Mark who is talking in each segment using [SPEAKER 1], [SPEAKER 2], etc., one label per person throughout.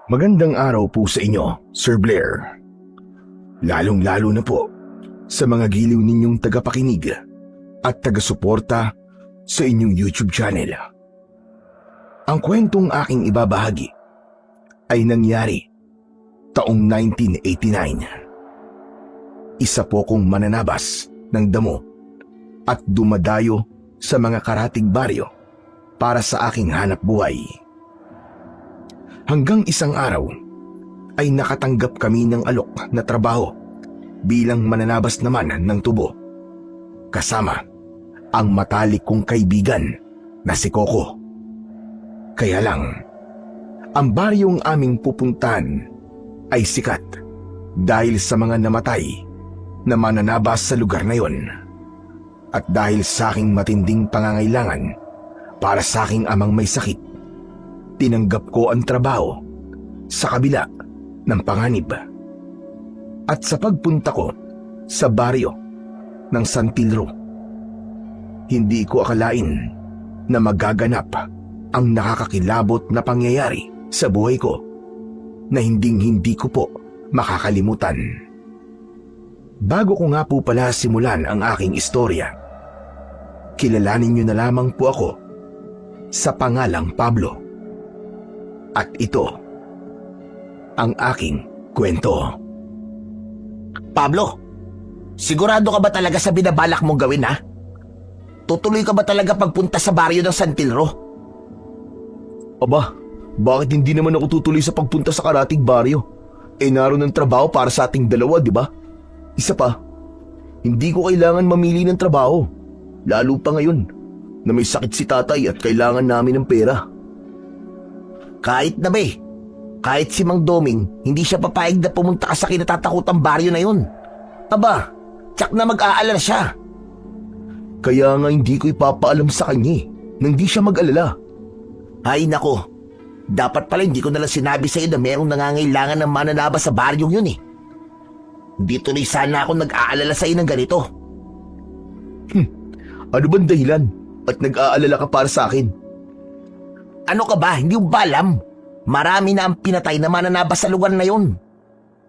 [SPEAKER 1] Magandang araw po sa inyo, Sir Blair. Lalong-lalo na po sa mga giliw ninyong tagapakinig at taga-suporta sa inyong YouTube channel. Ang kwentong aking ibabahagi ay nangyari taong 1989. Isa po kong mananabas ng damo at dumadayo sa mga karatig baryo para sa aking hanap buhay. Hanggang isang araw ay nakatanggap kami ng alok na trabaho bilang mananabas naman ng tubo. Kasama ang matalik kong kaibigan na si Coco. Kaya lang, ang baryong aming pupuntahan ay sikat dahil sa mga namatay na mananabas sa lugar na yon. At dahil sa aking matinding pangangailangan para sa aking amang may sakit, tinanggap ko ang trabaho sa kabila ng panganib. At sa pagpunta ko sa baryo ng Santilro, hindi ko akalain na magaganap ang nakakakilabot na pangyayari sa buhay ko na hindi ko po makakalimutan. Bago ko nga po pala simulan ang aking istorya, kilalanin niyo na lamang po ako sa pangalang Pablo. At ito ang aking kwento.
[SPEAKER 2] Pablo, sigurado ka ba talaga sa binabalak mong gawin, ha? Tutuloy ka ba talaga pagpunta sa baryo ng Santilro?
[SPEAKER 1] Aba, bakit hindi naman ako tutuloy sa pagpunta sa karatig baryo? Naroon ang trabaho para sa ating dalawa, di ba? Isa pa, hindi ko kailangan mamili ng trabaho. Lalo pa ngayon na may sakit si tatay at kailangan namin ng pera.
[SPEAKER 2] Kahit na ba kahit si Mang Doming, hindi siya papayag na pumunta ka sa kinatatakutang baryo na yun. Aba, tsak na mag-aalala siya.
[SPEAKER 1] Kaya nga hindi ko ipapaalam sa kanya nang di siya mag-alala.
[SPEAKER 2] Ay nako, dapat pala hindi ko nalang sinabi sa iyo na merong nangangailangan ng mananabas sa baryong yun eh. Hindi tuloy sana ako nag-aalala sa iyo ng ganito.
[SPEAKER 1] Ano bang dahilan at nag-aalala ka para sa akin?
[SPEAKER 2] Ano ka ba? Hindi mo ba alam? Marami na ang pinatay na mananabas sa lugar na yun.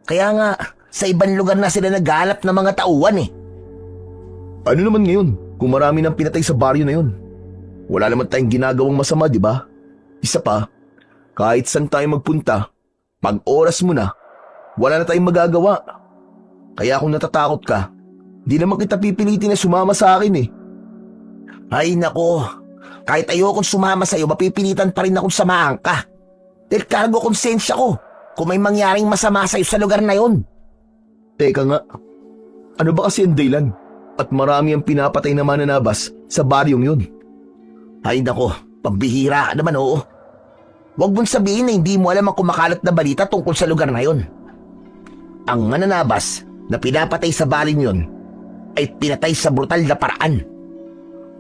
[SPEAKER 2] Kaya nga, sa ibang lugar na sila naghahanap ng mga tauhan eh.
[SPEAKER 1] Ano naman ngayon kung marami nang pinatay sa baryo na yun? Wala naman tayong ginagawang masama, di ba? Isa pa, kahit saan tayo magpunta, pag oras mo na, wala na tayong magagawa. Kaya kung natatakot ka, di naman kita pipilitin na sumama sa akin eh.
[SPEAKER 2] Ay nako, kahit ayokong sumama sa'yo, mapipilitan pa rin akong samahan ka. Dahil kargo konsensya ko kung may mangyaring masama sa'yo sa lugar na yon.
[SPEAKER 1] Teka nga, ano ba kasi ang dahilan at marami ang pinapatay na mananabas sa baryong yun?
[SPEAKER 2] Ay nako, pambihira ka naman, oo. Huwag mong sabihin na hindi mo alam ang kumakalat na balita tungkol sa lugar na yon. Ang mananabas na pinapatay sa baryong yon ay pinatay sa brutal na paraan.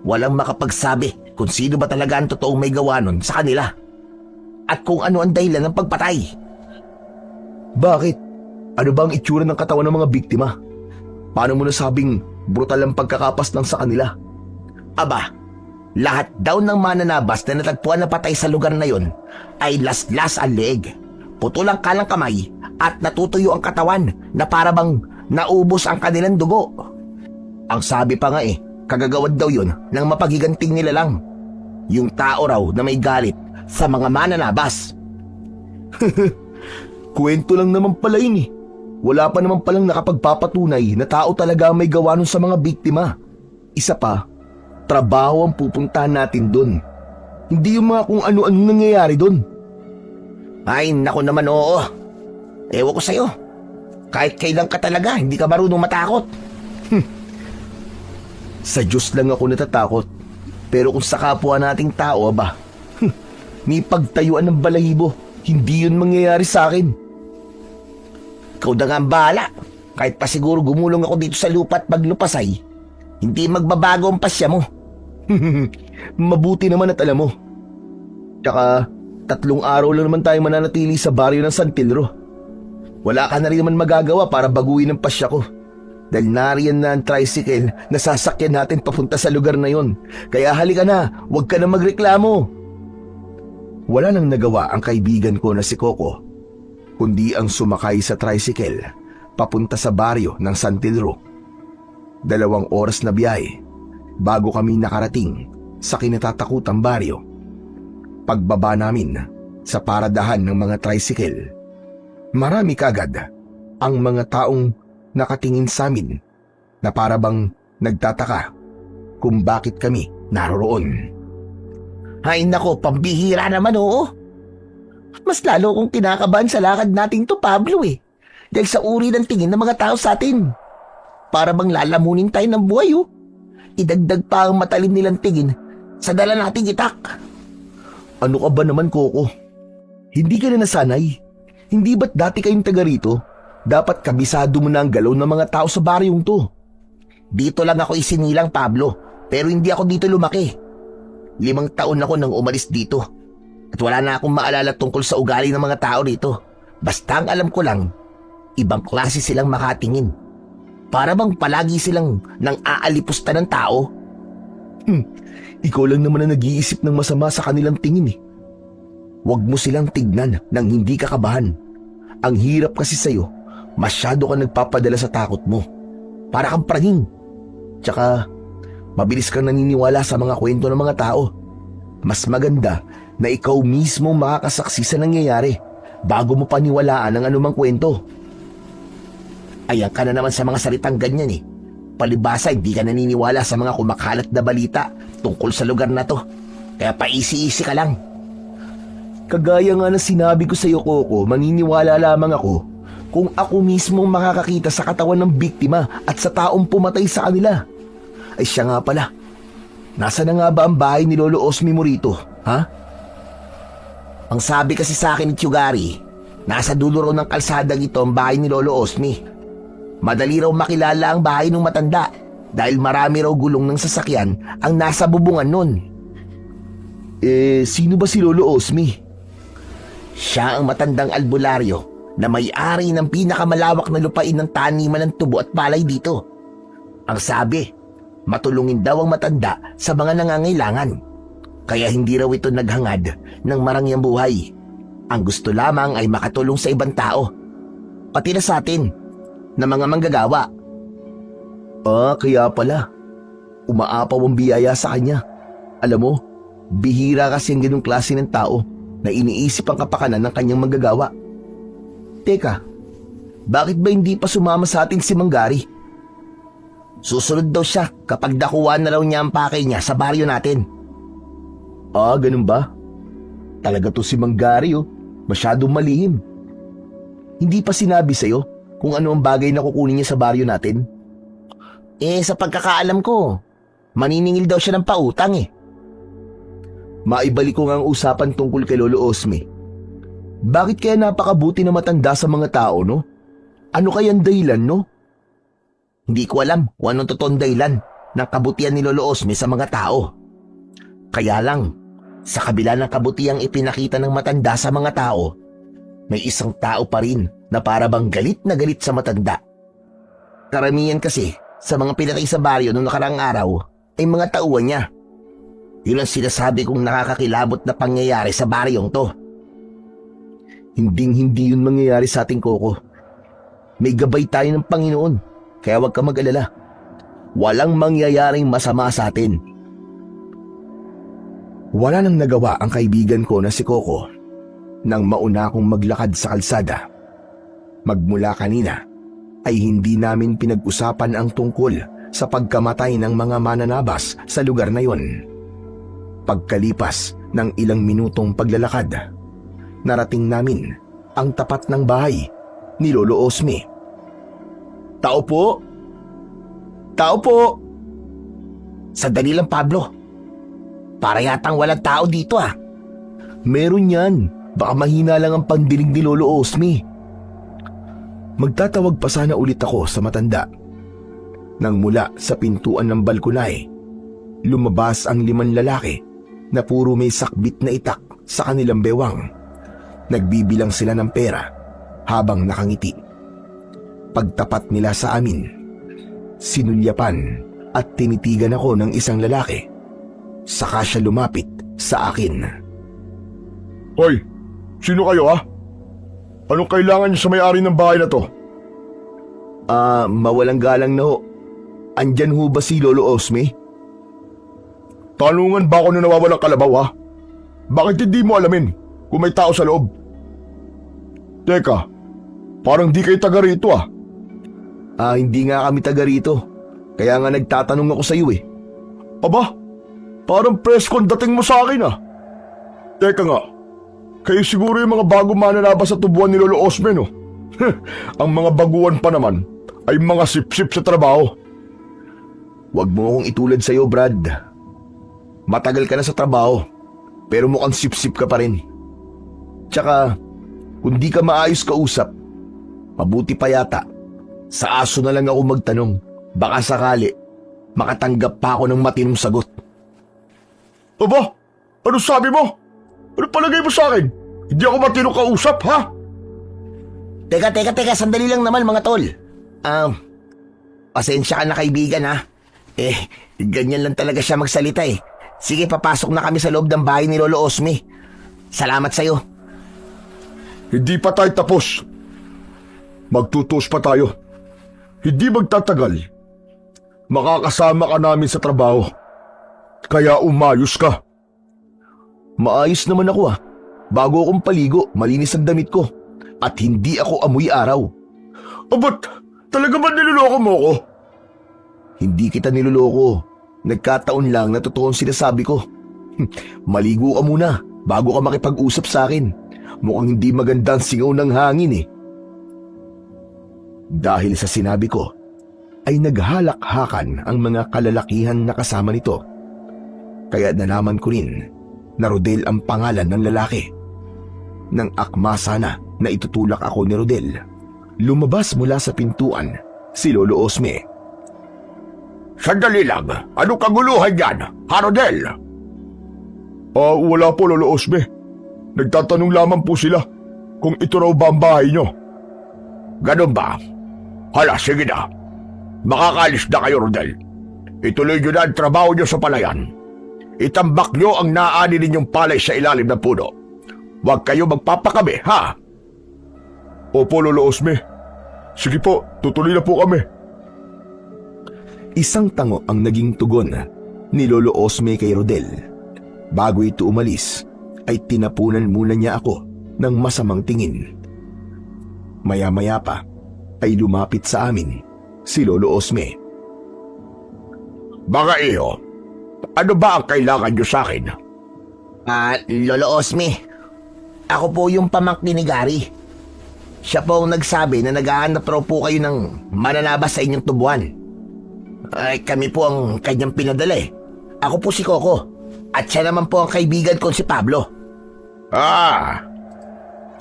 [SPEAKER 2] Walang makapagsabi kung sino ba talaga ang totoong may gawa nun sa kanila at kung ano ang dahilan ng pagpatay.
[SPEAKER 1] Bakit? Ano ba ang itsura ng katawan ng mga biktima? Paano mo nasabing brutal ang pagkakapas lang sa kanila?
[SPEAKER 2] Aba, lahat daw ng mananabas na natagpuan na patay sa lugar na yon ay laslas ang leeg, putol ang kalang kamay at natutuyo ang katawan na para bang naubos ang kanilang dugo. Ang sabi pa nga kagagawad daw yun ng mapagiganting nila lang. Yung tao raw na may galit sa mga mananabas.
[SPEAKER 1] Kwento lang naman pala yun eh. Wala pa naman palang nakapagpapatunay na tao talaga ang may gawa nun sa mga biktima. Isa pa, trabaho ang pupuntahan natin dun. Hindi yung mga kung ano-ano nangyayari dun.
[SPEAKER 2] Ay nako naman, oo. Ewan ko sa'yo. Kahit kailan ka talaga, hindi ka marunong matakot.
[SPEAKER 1] Sa Diyos lang ako natatakot. Pero kung sa kapwa nating tao, may pagtayuan ng balahibo, hindi yun mangyayari sa akin.
[SPEAKER 2] Ikaw na nga ang bahala. Kahit pa siguro gumulong ako dito sa lupa at maglupasay, hindi magbabago ang pasya mo.
[SPEAKER 1] Mabuti naman at alam mo. Tsaka 3 araw lang naman tayo mananatili sa baryo ng Santilro. Wala ka na rin naman magagawa para baguhin ang pasya ko. Dahil nariyan na ang tricycle na sasakyan natin papunta sa lugar na yon. Kaya halika na, huwag ka na magreklamo. Wala nang nagawa ang kaibigan ko na si Coco kundi ang sumakay sa tricycle papunta sa baryo ng San Pedro. 2 oras na biyahe bago kami nakarating sa kinatatakutang baryo. Pagbaba namin sa paradahan ng mga tricycle, marami kagad ang mga taong nakatingin sa amin na parabang nagtataka kung bakit kami naroroon.
[SPEAKER 2] Ay nako, pambihira naman oo. Mas lalo kong kinakabahan sa lakad nating to, Pablo eh. Dahil sa uri ng tingin ng mga tao sa atin. Para bang lalamunin tayo ng buhay oh. Idagdag pa ang matalim nilang tingin sa dala nating itak.
[SPEAKER 1] Ano ka ba naman, Coco? Hindi ka na nasanay? Hindi ba't dati kayong taga rito? Dapat kabisado mo na ang galaw ng mga tao sa baryong to.
[SPEAKER 2] Dito lang ako isinilang, Pablo. Pero hindi ako dito lumaki. 5 taon ako nang umalis dito. At wala na akong maalala tungkol sa ugali ng mga tao rito. Basta ang alam ko lang, ibang klase silang makatingin. Para bang palagi silang nang aalipusta ng tao.
[SPEAKER 1] Ikaw lang naman na nag-iisip ng masama sa kanilang tingin eh. Huwag mo silang tignan nang hindi kakabahan. Ang hirap kasi sa'yo, masyado ka nagpapadala sa takot mo. Para kang pranging. Tsaka, mabilis kang naniniwala sa mga kwento ng mga tao. Mas maganda na ikaw mismo makakasaksi sa nangyayari bago mo paniwalaan ang anumang kwento.
[SPEAKER 2] Ayan ka na naman sa mga salitang ganyan eh. Palibasa hindi ka naniniwala sa mga kumakalat na balita tungkol sa lugar na to. Kaya paisi-isi ka lang.
[SPEAKER 1] Kagaya nga na sinabi ko sa iyo, Coco, maniniwala lamang ako kung ako mismo makakakita sa katawan ng biktima at sa taong pumatay sa kanila. Ay siya nga pala. Nasa na nga ba ang bahay ni Lolo Osmi mo rito, ha?
[SPEAKER 2] Ang sabi kasi sa akin ni Tiyugari, nasa dulo raw ng kalsadang ito ang bahay ni Lolo Osmi. Madali raw makilala ang bahay ng matanda dahil marami raw gulong ng sasakyan ang nasa bubungan nun.
[SPEAKER 1] Sino ba si Lolo Osmi?
[SPEAKER 2] Siya ang matandang albularyo na may-ari ng pinakamalawak na lupain ng taniman ng tubo at palay dito. Ang sabi, matulungin daw ang matanda sa mga nangangailangan. Kaya hindi raw ito naghangad ng marangyang buhay. Ang gusto lamang ay makatulong sa ibang tao. Pati na sa atin, na mga manggagawa.
[SPEAKER 1] Kaya pala. Umaapaw ang biyaya sa kanya. Alam mo, bihira kasi ang ganung klase ng tao na iniisip ang kapakanan ng kanyang manggagawa. Teka, bakit ba hindi pa sumama sa atin si Manggari?
[SPEAKER 2] Susunod daw siya kapag nakuha na raw niya ang pakay niya sa baryo natin.
[SPEAKER 1] Ganun ba? Talaga to si Manggari oh. Masyadong malihim. Hindi pa sinabi sa'yo kung ano ang bagay na kukunin niya sa baryo natin?
[SPEAKER 2] Sa pagkakaalam ko, maniningil daw siya ng pautang eh.
[SPEAKER 1] Maibalik ko nga ang usapan tungkol kay Lolo Osmi. Bakit kaya napakabuti na matanda sa mga tao, no? Ano kayang dahilan, no?
[SPEAKER 2] Hindi ko alam kung anong totoong dahilan ng kabutihan ni Lolo Osmi sa mga tao. Kaya lang, sa kabila ng kabutihang ipinakita ng matanda sa mga tao, may isang tao pa rin na para bang galit na galit sa matanda. Karamihan kasi sa mga pinatay sa baryo noong nakaraang araw ay mga tauhan niya. Yun ang sinasabi kong nakakakilabot na pangyayari sa baryong to.
[SPEAKER 1] Hinding-hindi yun mangyayari sa ating Coco. May gabay tayo ng Panginoon, kaya huwag ka mag-alala. Walang mangyayaring masama sa atin. Wala nang nagawa ang kaibigan ko na si Coco nang mauna akong maglakad sa kalsada. Magmula kanina ay hindi namin pinag-usapan ang tungkol sa pagkamatay ng mga mananabas sa lugar na yon. Pagkalipas ng ilang minutong paglalakad, narating namin ang tapat ng bahay ni Lolo Osmi. Tao po! Tao po!
[SPEAKER 2] Sandali lang, Pablo. Para yatang walang tao dito ah.
[SPEAKER 1] Meron yan. Baka mahina lang ang pandinig ni Lolo Osmi. Magtatawag pa sana ulit ako sa matanda. Nang mula sa pintuan ng balkonay, lumabas ang 5 lalaki na puro may sakbit na itak sa kanilang bewang. Nagbibilang sila ng pera habang nakangiti. Pagtapat nila sa amin, sinulyapan at tinitigan ako ng isang lalaki. Saka siya lumapit sa akin.
[SPEAKER 3] Hoy! Sino kayo Anong kailangan niyo sa may-ari ng bahay na to?
[SPEAKER 1] Mawalang galang na ho. Andyan ho ba si Lolo Osme?
[SPEAKER 3] Tanungan ba ako na nawawalang kalabaw, ha? Bakit hindi mo alamin kung may tao sa loob? Teka, parang di kayo taga rito, ah.
[SPEAKER 1] Hindi nga kami taga rito. Kaya nga nagtatanong ako sa iyo eh.
[SPEAKER 3] Aba, parang presko ang dating mo sa akin, ah. Teka nga, kayo siguro yung mga bagong mananabas sa tubuan ni Lolo Osme, no? Ang mga baguhan pa naman ay mga sip-sip sa trabaho.
[SPEAKER 1] Huwag mo akong itulad sa iyo, Brad. Matagal ka na sa trabaho, pero mukhang sip-sip ka pa rin. Tsaka, kung di ka maayos kausap, mabuti pa yata, sa aso na lang ako magtanong. Baka sakali, makatanggap pa ako ng matinong sagot.
[SPEAKER 3] Aba, ano sabi mo? Ano palagay mo sa akin? Hindi ako matinong kausap, ha?
[SPEAKER 2] Teka, sandali lang naman mga tol. Pasensya ka na kaibigan ha. Ganyan lang talaga siya magsalita eh. Sige, papasok na kami sa loob ng bahay ni Lolo Osme. Salamat sa'yo.
[SPEAKER 3] Hindi pa tayo tapos. Magtutos pa tayo. Hindi magtatagal. Makakasama ka namin sa trabaho. Kaya umayos ka.
[SPEAKER 1] Maayos naman ako ah. Bago akong paligo, malinis ang damit ko. At hindi ako amoy araw.
[SPEAKER 3] Abot, talaga ba niloloko mo ko?
[SPEAKER 1] Hindi kita niloloko. Nagkataon lang na totoo ang sinasabi ko. Maligo ka muna bago ka makipag-usap sa akin. Mukhang hindi maganda ang singaw ng hangin eh. Dahil sa sinabi ko, ay naghalakhakan ang mga kalalakihan na kasama nito. Kaya nalaman ko rin na Rodel ang pangalan ng lalaki. Nang akma sana na itutulak ako ni Rodel, lumabas mula sa pintuan si Lolo Osme.
[SPEAKER 3] Sandali lang, anong kaguluhan yan, Harodel? Wala po, Lolo Osme. Nagtatanong lamang po sila kung ito raw ba ang bahay nyo. Ganun ba? Hala, sige na. Makakalis na kayo, Rodel. Ituloy nyo na ang trabaho nyo sa palayan. Itambak nyo ang naani ninyong palay sa ilalim ng puno. Huwag kayo magpapakabi, ha? Opo, Lolo Osme. Sige po, tutuloy na po kami.
[SPEAKER 1] Isang tango ang naging tugon ni Lolo Osme kay Rodel. Bago ito umalis, ay tinapunan muna niya ako ng masamang tingin. Maya-maya pa ay lumapit sa amin si Lolo Osme.
[SPEAKER 3] Mga iyo, ano ba ang kailangan nyo sa akin?
[SPEAKER 2] Lolo Osme, ako po yung pamangkin ni Gary. Siya po ang nagsabi na naghahanap raw po kayo ng mananabas sa inyong tubuan. Ay, kami po ang kanyang pinadala eh. Ako po si Coco. At siya naman po ang kaibigan ko si Pablo.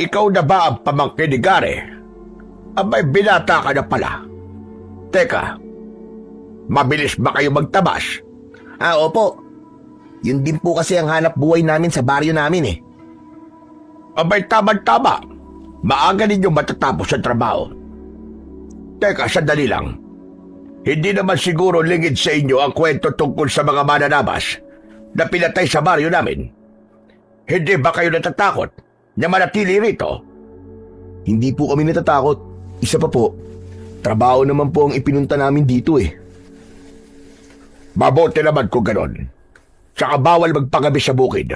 [SPEAKER 3] Ikaw na ba ang pamangkin ni Gary? Abay, binata ka na pala. Teka, mabilis ba kayo magtabas?
[SPEAKER 2] Opo. Yun din po kasi ang hanap buhay namin sa baryo namin eh.
[SPEAKER 3] Abay, tama-tama. Maaga ninyong matatapos ang trabaho. Teka, sandali lang. Hindi naman siguro lingid sa inyo ang kwento tungkol sa mga mananabas na pinatay sa baryo namin. Hindi ba kayo natatakot na manatili rito?
[SPEAKER 1] Hindi po kami natatakot. Isa pa po, trabaho naman po ang ipinunta namin dito eh.
[SPEAKER 3] Mabuti naman kung ganon. Saka bawal magpagabi sa bukid.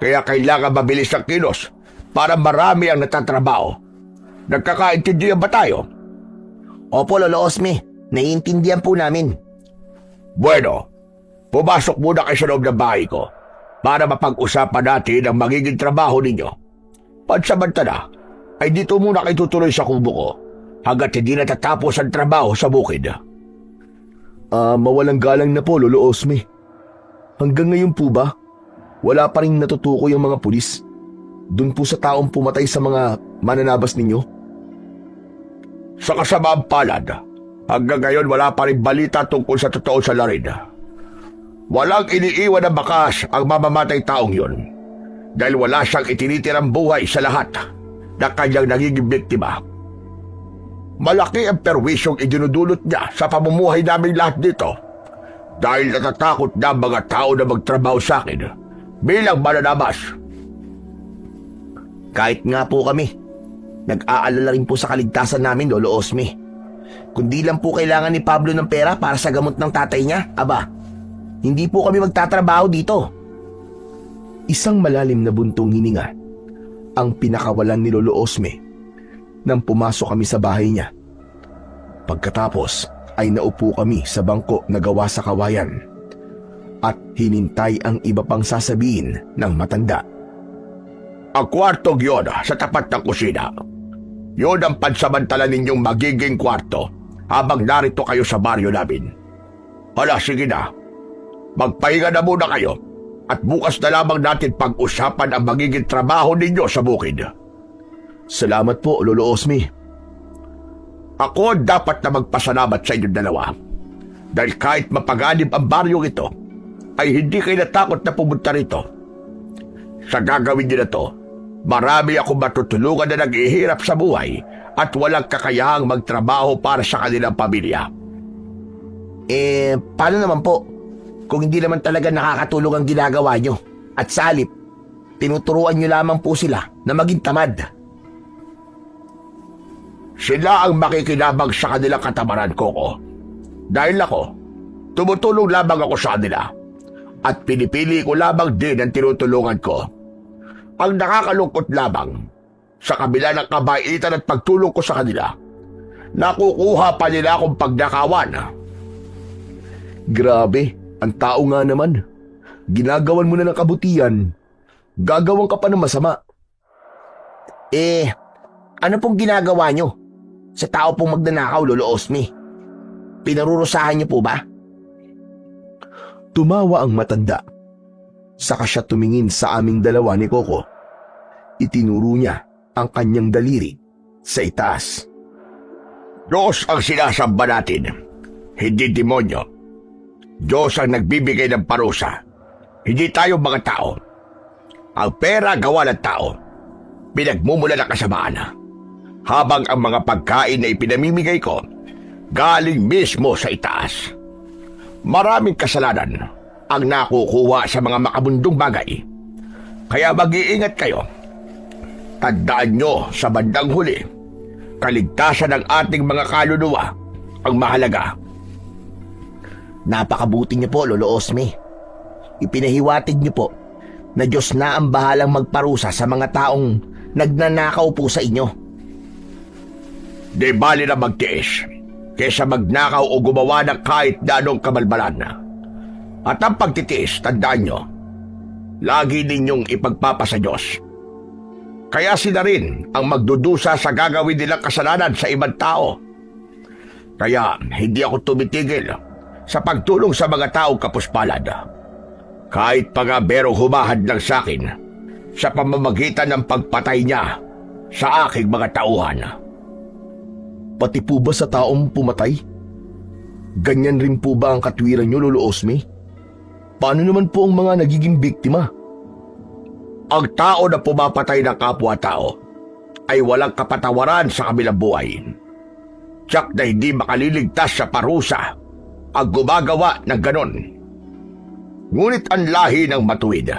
[SPEAKER 3] Kaya kailangan mabilis ang kilos para marami ang natatrabaho. Nagkakaintindihan ba tayo?
[SPEAKER 2] Opo, Lolo Osme. Naiintindihan po namin.
[SPEAKER 3] Bueno, pumasok muna kayo sa loob ng bahay ko para mapag-usapan natin ang magiging trabaho ninyo. Pansamantala, ay dito muna kayo tutuloy sa kubo ko hanggat hindi natatapos ang trabaho sa bukid.
[SPEAKER 1] Mawalang galang na po, Lolo Osme. Hanggang ngayon po ba, wala pa rin natutukoy ang mga pulis dun po sa taong pumatay sa mga mananabas ninyo?
[SPEAKER 3] Sa kasamaang palad, hanggang ngayon wala pa rin balita tungkol sa totoo sa larin. Walang iniiwan na bakas ang mamamatay taong yun dahil wala siyang itinitirang buhay sa lahat na kanyang nagiging biktima. Malaki ang perwisyong idinudulot niya sa pamumuhay namin lahat dito dahil natatakot na ang mga tao na magtrabaho sa akin bilang mananabas.
[SPEAKER 2] Kahit nga po kami, Nag-aalala rin po sa kaligtasan namin, Lolo Osme. Kundi lang po kailangan ni Pablo ng pera para sa gamot ng tatay niya, aba, hindi po kami magtatrabaho dito.
[SPEAKER 1] Isang malalim na buntong hininga ang pinakawalan ni Lolo Osme nang pumasok kami sa bahay niya. Pagkatapos ay naupo kami sa bangko na gawa sa kawayan at hinintay ang iba pang sasabihin ng matanda.
[SPEAKER 3] Ang kwartong yun sa tapat ng kusina. Yun ang pansamantala ninyong magiging kwarto habang narito kayo sa baryo namin. Hala, sige na. Magpahinga na muna kayo at bukas na lamang natin pag-usapan ang magiging trabaho ninyo sa bukid.
[SPEAKER 1] Salamat po, Lolo Osme.
[SPEAKER 3] Ako dapat na magpasalamat sa inyong dalawa. Dahil kahit mapaganib ang baryong ito, ay hindi kayo natakot na pumunta rito. Sa gagawin niyo na to, marami akong matutulungan na naghihirap sa buhay at walang kakayahang magtrabaho para sa kanilang pamilya.
[SPEAKER 2] Paano naman po? Kung hindi naman talaga nakakatulong ang ginagawa nyo at sa halip, tinuturuan nyo lamang po sila na maging tamad.
[SPEAKER 3] Sila ang makikinabang sa kanilang katamaran, Koko. Dahil ako, tumutulong lamang ako sa kanila at pinipili ko lamang din ang tinutulungan ko. Ang nakakalungkot lamang, sa kabila ng kabaitan at pagtulong ko sa kanila, nakukuha pa nila akong pagnakawan.
[SPEAKER 1] Grabe, ang tao nga naman. Ginagawan mo na ng kabutihan, gagawan ka pa ng masama.
[SPEAKER 2] Ano pong ginagawa nyo sa tao pong magnanakaw, Lolo Osme? Pinarurusahan nyo po ba?
[SPEAKER 1] Tumawa ang matanda. Saka siya tumingin sa aming dalawa ni Coco. Itinuro niya ang kanyang daliri sa itaas.
[SPEAKER 3] Diyos ang sinasamba natin, hindi demonyo. Diyos ang nagbibigay ng parusa, hindi tayo mga tao. Ang pera gawa ng tao, pinagmumula ng kasamaan. Habang ang mga pagkain na ipinamimigay ko, galing mismo sa itaas. Maraming kasalanan ang nakukuha sa mga makabundong bagay. Kaya mag-iingat kayo. Tandaan nyo sa bandang huli, kaligtasan ng ating mga kaluluwa ang mahalaga.
[SPEAKER 2] Napakabuti niyo po, Lolo Osme. Ipinahiwatig niyo po na Diyos na ang bahalang magparusa sa mga taong nagnanakaw po sa inyo.
[SPEAKER 3] Di bali na magtiis kesa magnakaw o gumawa ng kahit na anong kabalbalan. At ang pagtitiis, tandaan nyo, lagi ninyong ipagpapasa Diyos. Kaya sila rin ang magdudusa sa gagawin nilang kasalanan sa ibang tao. Kaya hindi ako tumitigil sa pagtulong sa mga taong kapuspalad. Kahit pa nga merong humahad lang sa akin sa pamamagitan ng pagpatay niya sa aking mga tauhan.
[SPEAKER 1] Pati po ba sa taong pumatay? Ganyan rin po ba ang katwiran niyo, Lolo Osme? Paano naman po ang mga nagiging biktima?
[SPEAKER 3] Ang tao na pumapatay ng kapwa-tao ay walang kapatawaran sa kabilang buhay. Tiyak na hindi makaliligtas sa parusa ang gumagawa ng ganon. Ngunit ang lahi ng matuwid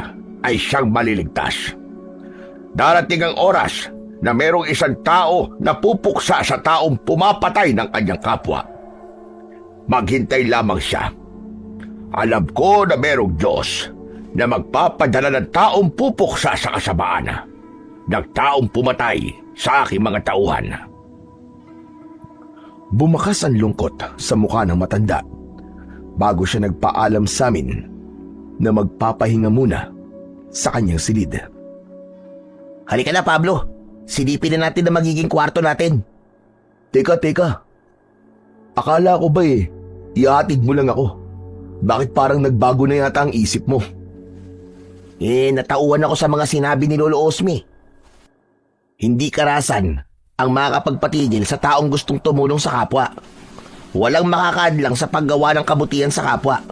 [SPEAKER 3] ay siyang maliligtas. Darating ang oras na merong isang tao na pupuksa sa taong pumapatay ng kanyang kapwa. Maghintay lamang siya. Alam ko na merong Diyos na magpapadala ng taong pupuksa sa kasamaan ng taong pumatay sa aking mga tauhan.
[SPEAKER 1] Bumakas ang lungkot sa mukha ng matanda bago siya nagpaalam sa amin na magpapahinga muna sa kanyang silid.
[SPEAKER 2] Halika na, Pablo. Silipin na natin ang magiging kwarto natin.
[SPEAKER 1] Teka. Akala ko ba ihatid mo lang ako? Bakit parang nagbago na yata ang isip mo?
[SPEAKER 2] Natauhan ako sa mga sinabi ni Lolo Osme. Hindi karasan ang makakapagpatigil sa taong gustong tumulong sa kapwa. Walang makakadlang sa paggawa ng kabutihan sa kapwa.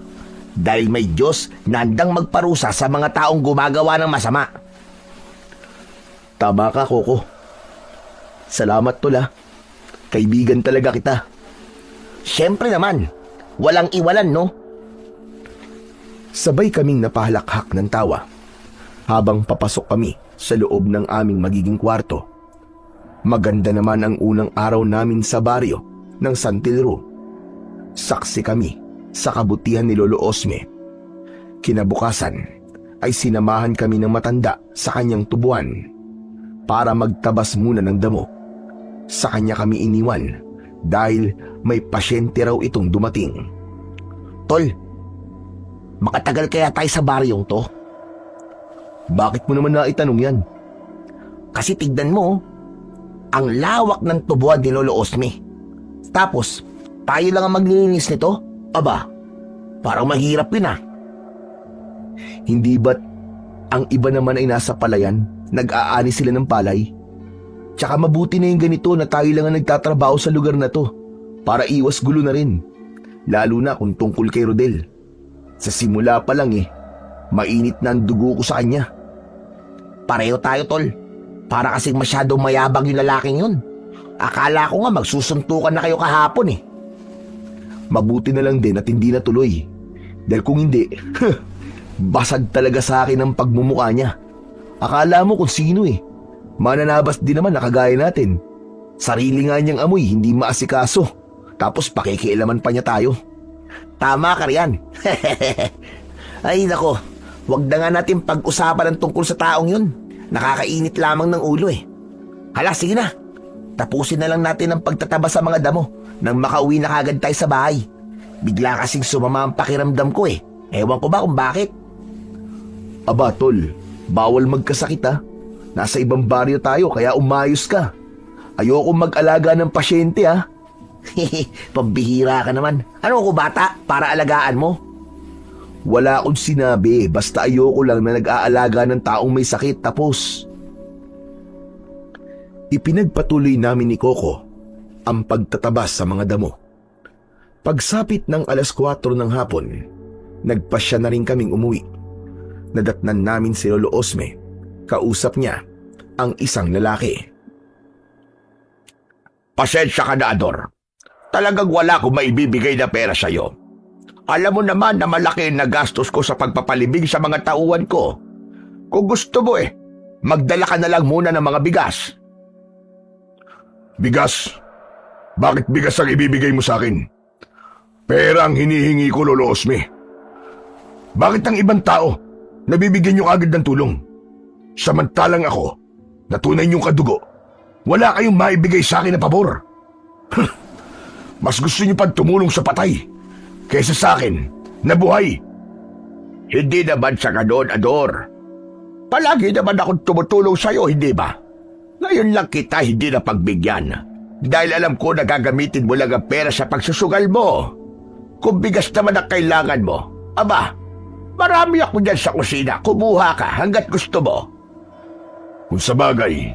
[SPEAKER 2] Dahil may Diyos na handang magparusa sa mga taong gumagawa ng masama.
[SPEAKER 1] Tama ka, Coco. Salamat tol. Kaibigan talaga kita.
[SPEAKER 2] Siyempre naman, walang iwalan, no?
[SPEAKER 1] Sabay kaming napahalakhak ng tawa habang papasok kami sa loob ng aming magiging kwarto. Maganda naman ang unang araw namin sa baryo ng San Telro. Saksi kami sa kabutihan ni Lolo Osme. Kinabukasan ay sinamahan kami ng matanda sa kanyang tubuan para magtabas muna ng damo. Sa kanya kami iniwan dahil may pasyente raw itong dumating.
[SPEAKER 2] Tol, makatagal kaya tayo sa baryong to?
[SPEAKER 1] Bakit mo naman naitanong yan?
[SPEAKER 2] Kasi tignan mo, ang lawak ng tubuan ni Lolo Osme. Tapos, tayo lang ang maglilinis nito? Aba, parang mahirap yun ah.
[SPEAKER 1] Hindi ba't ang iba naman ay nasa palayan, nag-aani sila ng palay? Tsaka mabuti na yung ganito na tayo lang ang nagtatrabaho sa lugar na to para iwas gulo na rin. Lalo na kung tungkol kay Rodel. Sa simula pa lang mainit na ang dugo ko sa kanya.
[SPEAKER 2] Pareho tayo, tol. Para kasing masyadong mayabang yung lalaking yun. Akala ko nga magsusuntukan na kayo kahapon eh.
[SPEAKER 1] Mabuti na lang din at hindi natuloy. Dahil kung hindi, basag talaga sa akin ang pagmumukha niya. Akala mo kung sino Mananabas din naman na kagaya natin. Sarili nga niyang amoy, hindi maasikaso. Tapos pakikialaman pa niya tayo.
[SPEAKER 2] Tama ka riyan. Ay nako, wag na nga natin pag-usapan ang tungkol sa taong yun. Nakakainit lamang ng ulo eh. Hala, sige na. Tapusin na lang natin ang pagtataba sa mga damo nang makauwi na kagad tayo sa bahay. Bigla kasing sumama ang pakiramdam ko eh. Ewan ko ba kung bakit.
[SPEAKER 1] Aba tol, bawal magkasakit Nasa ibang baryo tayo kaya umayos ka. Ayoko mag-alaga ng pasyente
[SPEAKER 2] Pambihira ka naman. Ano ko bata para alagaan mo?
[SPEAKER 1] Wala akong sinabi, basta ayoko lang na nag-aalaga ng taong may sakit tapos. Ipinagpatuloy namin ni Coco ang pagtatabas sa mga damo. Pagsapit ng 4:00 ng hapon, nagpasya na rin kaming umuwi. Nadatnan namin si Lolo Osme. Kausap niya ang isang lalaki.
[SPEAKER 3] Pasensya ka na, Ador. Talagang wala akong maibibigay na pera sa'yo. Alam mo naman na malaki na gastos ko sa pagpapalibing sa mga tauhan ko. Kung gusto mo magdala ka na lang muna ng mga bigas. Bigas? Bakit bigas ang ibibigay mo sa akin? Pera ang hinihingi ko, Lolo Osme. Bakit ang ibang tao nabibigyan niyo agad ng tulong? Samantalang ako, na tunay niyong kadugo, wala kayong maibigay sa akin na pabor. Mas gusto niyo pang tumulong sa patay kaysa sa akin na buhay. Hindi naman sa ganon, Ador. Palagi naman akong tumutulong sa'yo, hindi ba? Ngayon lang kita hindi na pagbigyan. Dahil alam ko na gagamitin mo lang ang pera sa pagsusugal mo. Kung bigas naman ang kailangan mo, aba, marami ako dyan sa kusina. Kumuha ka hanggat gusto mo. Kung sa bagay,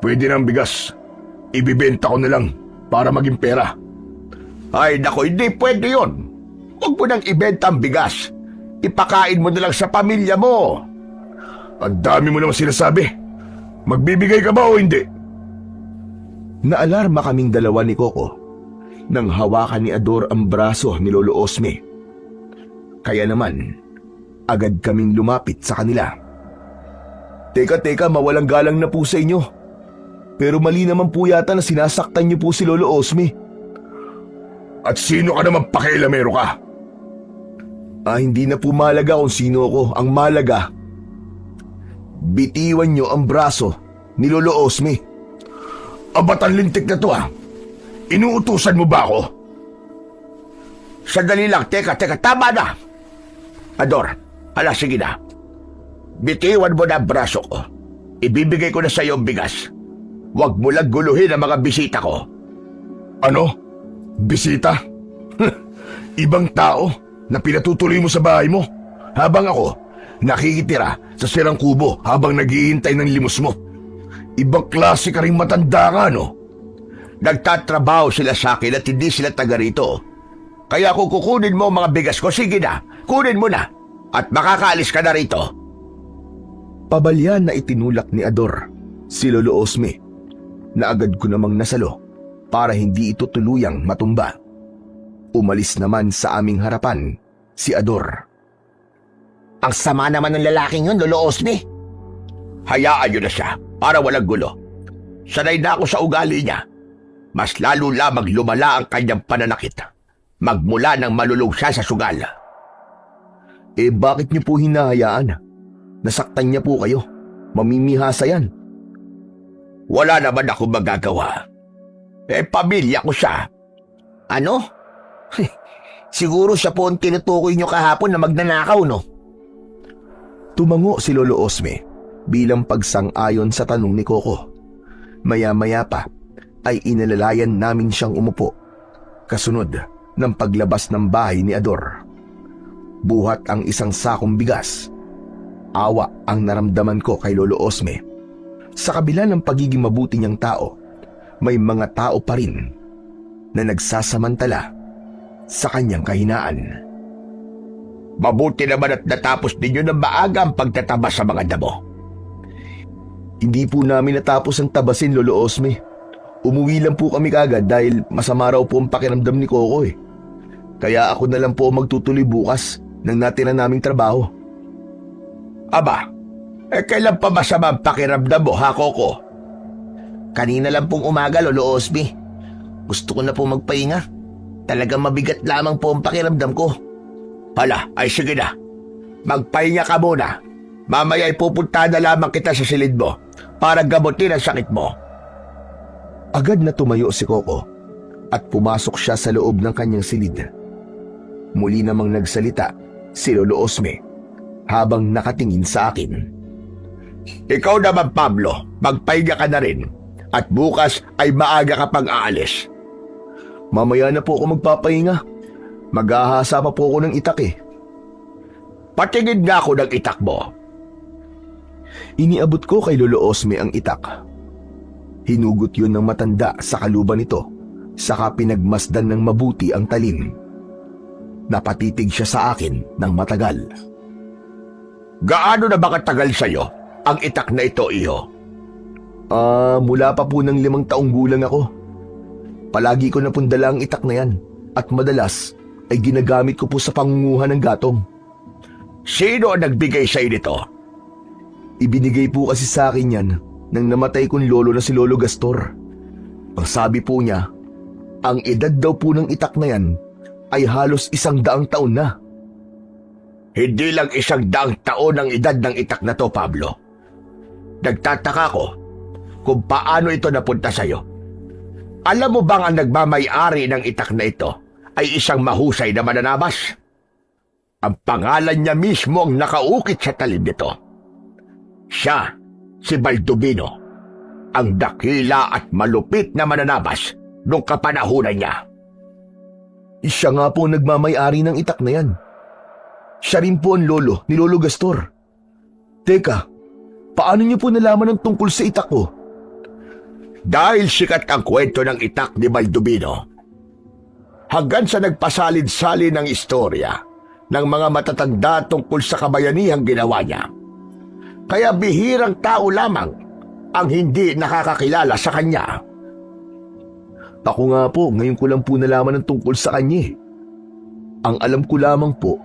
[SPEAKER 3] pwede ng bigas. Ibibenta ko na lang para maging pera. Ay nako, hindi pwede yun. Huwag mo nang ibenta ang bigas. Ipakain mo na lang sa pamilya mo. Ang dami mo naman sinasabi. Magbibigay ka ba o hindi?
[SPEAKER 1] Naalarma kaming dalawa ni Coco nang hawakan ni Ador ang braso ni Lolo Osme. Kaya naman, agad kaming lumapit sa kanila. Teka, mawalang galang na po sa inyo. Pero mali naman po yata na sinasaktan niyo po si Lolo Osme.
[SPEAKER 3] At sino ka naman pakialamero ka?
[SPEAKER 1] Hindi na po malaga kung sino ako. Ang malaga, bitiwan niyo ang braso ni Lolo Osme.
[SPEAKER 3] Abatan lintik na to Inuutusan mo ba ako? Sandali lang, teka, tama na. Ador, hala sige na. Bitiwan mo na ang braso ko. Ibibigay ko na sa iyo ang bigas. Huwag mo lang guluhin ang mga bisita ko. Ano? Bisita? Ibang tao na pinatutuloy mo sa bahay mo, habang ako nakikitira sa sirang kubo habang naghihintay ng limos mo. Ibang klase ka ring matanda ka, no? Nagtatrabaho sila sa akin at hindi sila taga rito. Kaya kung kukunin mo ang mga bigas ko, sige na, kunin mo na. At makakaalis ka na rito.
[SPEAKER 1] Pabalyan na itinulak ni Ador si Lolo Osme na agad ko namang nasalo para hindi ito tuluyang matumba. Umalis naman sa aming harapan si Ador.
[SPEAKER 2] Ang sama naman ng lalaking yun, Lolo Osme.
[SPEAKER 3] Hayaan nyo na siya para walang gulo. Sanay na ako sa ugali niya. Mas lalo lamang lumala ang kanyang pananakit. Magmula nang malulog siya sa sugal.
[SPEAKER 1] Bakit niyo po hinahayaan? Nasaktan niya po kayo. Mamimihasa yan.
[SPEAKER 3] Wala naman ako magagawa. Pamilya ko siya.
[SPEAKER 2] Ano? Siguro siya po ang tinutukoy nyo kahapon na magnanakaw, no?
[SPEAKER 1] Tumango si Lolo Osme bilang pagsang-ayon sa tanong ni Coco. Maya-maya pa ay inalalayan namin siyang umupo. Kasunod ng paglabas ng bahay ni Ador. Buhat ang isang sakong bigas. Awa ang naramdaman ko kay Lolo Osme. Sa kabila ng pagiging mabuti niyang tao, may mga tao pa rin na nagsasamantala sa kanyang kahinaan.
[SPEAKER 3] Mabuti naman at natapos ninyo ng maaga ang pagtatabas sa mga damo.
[SPEAKER 1] Hindi po namin natapos ang tabasin, Lolo Osme. Umuwi lang po kami kagad dahil masama raw po ang pakiramdam ni Coco eh. Kaya ako na lang po magtutuloy bukas ng natira naming trabaho.
[SPEAKER 3] Aba, kailan pa masama ang pakiramdam mo, ha, Coco?
[SPEAKER 2] Kanina lang pong umaga, Lolo Osme. Gusto ko na po magpahinga. Talagang mabigat lamang po ang pakiramdam ko.
[SPEAKER 3] Hala, ay sige na. Magpahinga ka muna. Mamaya ay pupunta na lamang kita sa silid mo para gamutin ang sakit mo.
[SPEAKER 1] Agad na tumayo si Coco at pumasok siya sa loob ng kanyang silid. Muli namang nagsalita si Lolo Osme habang nakatingin sa akin.
[SPEAKER 3] Ikaw naman, Pablo, magpahinga ka na rin at bukas ay maaga ka pang aalis.
[SPEAKER 1] Mamaya na po ako magpapahinga. Maghahasa pa po ako ng itak eh.
[SPEAKER 3] Patingin nga ako ng itak mo.
[SPEAKER 1] Iniabot ko kay Lolo Osme ang itak. Hinugot yun ng matanda sa kaluban nito, saka pinagmasdan ng mabuti ang talim. Napatitig siya sa akin ng matagal.
[SPEAKER 3] Gaano na ba katagal sa'yo ang itak na ito, iho?
[SPEAKER 1] Mula pa po ng 5 taong gulang ako. Palagi ko na pundala ang itak na yan at madalas ay ginagamit ko po sa pangunguhan ng gatong.
[SPEAKER 3] Sino ang nagbigay sa'yo nito?
[SPEAKER 1] Ibinigay po kasi sa akin yan nang namatay kong lolo na si Lolo Gastor. Ang sabi po niya, ang edad daw po ng itak na yan ay halos 100 taon na.
[SPEAKER 3] Hindi lang 100 taon ang edad ng itak na to, Pablo. Nagtataka ko kung paano ito napunta sa'yo. Alam mo bang ang nagmamay-ari ng itak na ito ay isang mahusay na mananabas? Ang pangalan niya mismo ang nakaukit sa talim nito. Siya, si Baldubino, ang dakila at malupit na mananabas noong kapanahunan niya.
[SPEAKER 1] Siya nga po nagmamay-ari ng itak na yan. Siya rin po ang lolo ni Lolo Gastor. Teka, paano niyo po nalaman ang tungkol sa itak ko?
[SPEAKER 3] Dahil sikat ang kwento ng itak ni Baldubino, hanggang sa nagpasalid-salin ng istorya ng mga matatanda tungkol sa kabayanihang ginawa niya. Kaya bihirang tao lamang ang hindi nakakakilala sa kanya.
[SPEAKER 1] Ako nga po, ngayon ko lang po nalaman ang tungkol sa kanya. Ang alam ko lamang po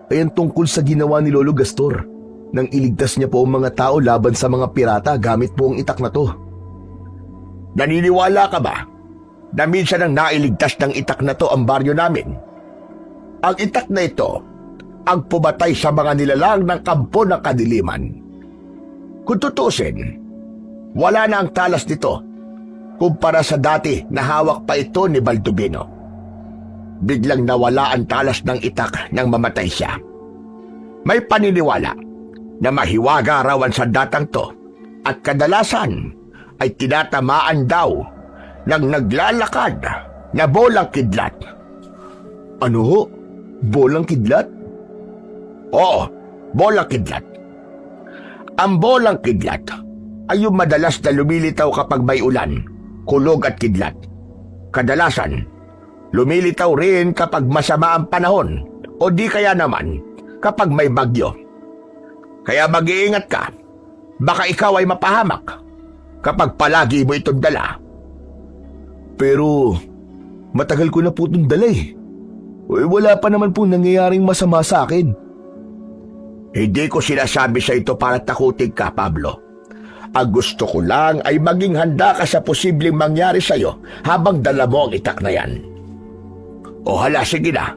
[SPEAKER 1] ay ang tungkol sa ginawa ni Lolo Gastor nang iligtas niya po ang mga tao laban sa mga pirata gamit po ang itak na to.
[SPEAKER 3] Naniniwala ka ba na minsan ang nailigtas ng itak na to ang baryo namin? Ang itak na ito ang pumatay sa mga nilalang ng kampo ng kadiliman. Kung tutusin, wala na ang talas nito kumpara sa dati na hawak pa ito ni Baldubino. Biglang nawala ang talas ng itak nang mamatay siya. May paniniwala na mahiwaga raw ang sandatang to at kadalasan ay tinatamaan daw ng naglalakad na bolang kidlat.
[SPEAKER 1] Ano ho? Bolang kidlat?
[SPEAKER 3] Oo, bolang kidlat. Ang bolang kidlat ay yung madalas na lumilitaw kapag may ulan, kulog at kidlat. Kadalasan, lumilitaw rin kapag masama ang panahon o di kaya naman kapag may bagyo. Kaya mag-iingat ka, baka ikaw ay mapahamak kapag palagi mo itong dala.
[SPEAKER 1] Pero matagal ko na po itong dala eh. Wala pa naman po nangyayaring masama sa akin.
[SPEAKER 3] Hindi ko sinasabi sa ito para takutin ka, Pablo. Ang gusto ko lang ay maging handa ka sa posibleng mangyari sa'yo habang dala mo ang itak na yan. O hala, sige na.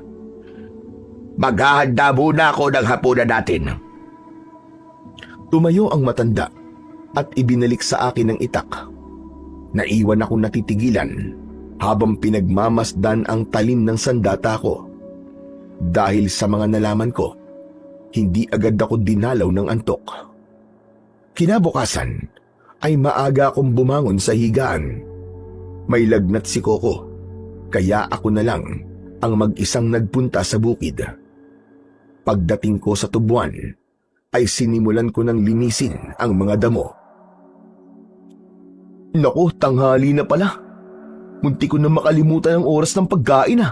[SPEAKER 3] Maghahanda muna ako ng hapunan natin.
[SPEAKER 1] Tumayo ang matanda at ibinalik sa akin ang itak. Naiwan akong natitigilan habang pinagmamasdan ang talim ng sandata ko. Dahil sa mga nalaman ko, hindi agad ako dinalaw ng antok. Kinabukasan ay maaga akong bumangon sa higaan. May lagnat si Coco, kaya ako na lang ang mag-isang nagpunta sa bukid. Pagdating ko sa tubuan, ay sinimulan ko ng linisin ang mga damo. Naku, tanghali na pala. Munti ko na makalimutan ang oras ng pagkain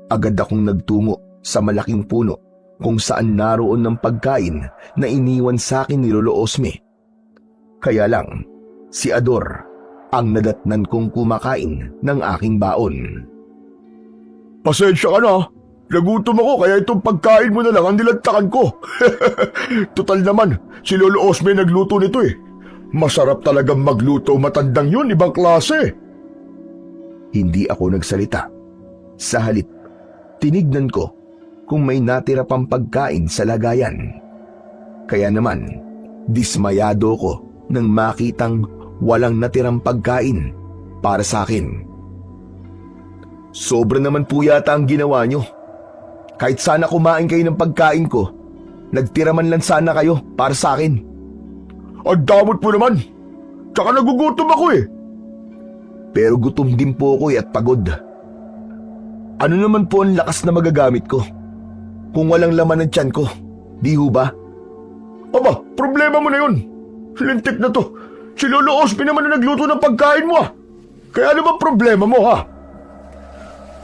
[SPEAKER 1] Agad akong nagtungo sa malaking puno kung saan naroon ng pagkain na iniwan sa akin ni Lolo Osme. Kaya lang, si Ador ang nadatnan kong kumakain ng aking baon.
[SPEAKER 3] Pasensya ka na. Nagutom ako kaya itong pagkain mo na lang ang nilantakan ko. Total naman, si Lolo Osme nagluto nito eh. Masarap talagang magluto matandang yun, ibang klase.
[SPEAKER 1] Hindi ako nagsalita. Sa halip, tinignan ko kung may natira pang pagkain sa lagayan. Kaya naman, dismayado ko nang makitang walang natirang pagkain para sa akin. Sobra naman po yata ang ginawa nyo. Kahit sana kumain kayo ng pagkain ko, nagtira man lang sana kayo para sa akin.
[SPEAKER 3] Ang damot mo naman. Tsaka nagugutom ako eh.
[SPEAKER 1] Pero gutom din po ako at pagod. Ano naman po ang lakas na magagamit ko kung walang laman ng tiyan ko, di ho ba?
[SPEAKER 3] Aba, problema mo na yun. Lintik na to. Si Lolo Osme naman na nagluto ng pagkain mo Kaya ano bang problema mo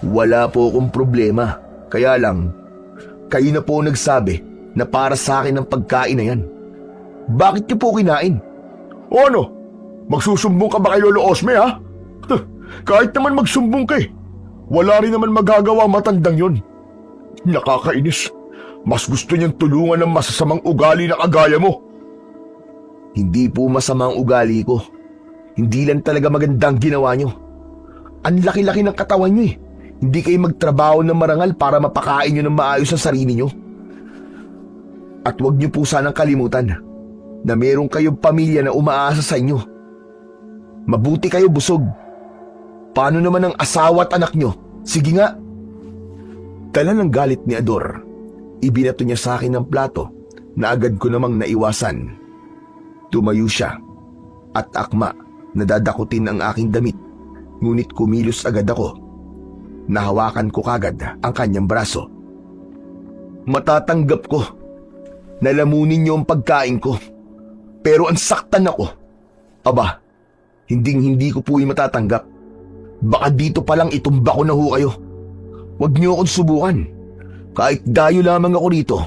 [SPEAKER 1] Wala po akong problema. Kaya lang, kayo na po nagsabi na para sa akin ang pagkain na yan. Bakit niyo po kinain?
[SPEAKER 3] O ano? Magsusumbong ka ba kay Lolo Osme Kahit naman magsumbong ka wala rin naman magagawa matandang yun. Nakakainis. Mas gusto niyang tulungan ng masasamang ugali na kagaya mo.
[SPEAKER 1] Hindi po masama ang ugali ko. Hindi lang talaga magandang ginawa niyo. Ang laki-laki ng katawan niyo Hindi kayo magtrabaho ng marangal para mapakain niyo ng maayos ang sarili niyo. At huwag niyo po sanang kalimutan na meron kayong pamilya na umaasa sa inyo. Mabuti kayo busog. Paano naman ang asawa at anak niyo? Sige nga. Dala ng galit ni Ador, ibinato niya sa akin ng plato na agad ko namang naiwasan. Tumayo siya at akma na dadakutin ang aking damit, ngunit kumilos agad ako. Nahawakan ko kagad ang kanyang braso. Matatanggap ko. Nalamunin niyo ang pagkain ko. Pero ang saktan ako. Aba, hindi ko po matatanggap. Baka dito palang itumba ko na ho kayo. Huwag niyo akong subukan. Kahit dayo lamang ako rito.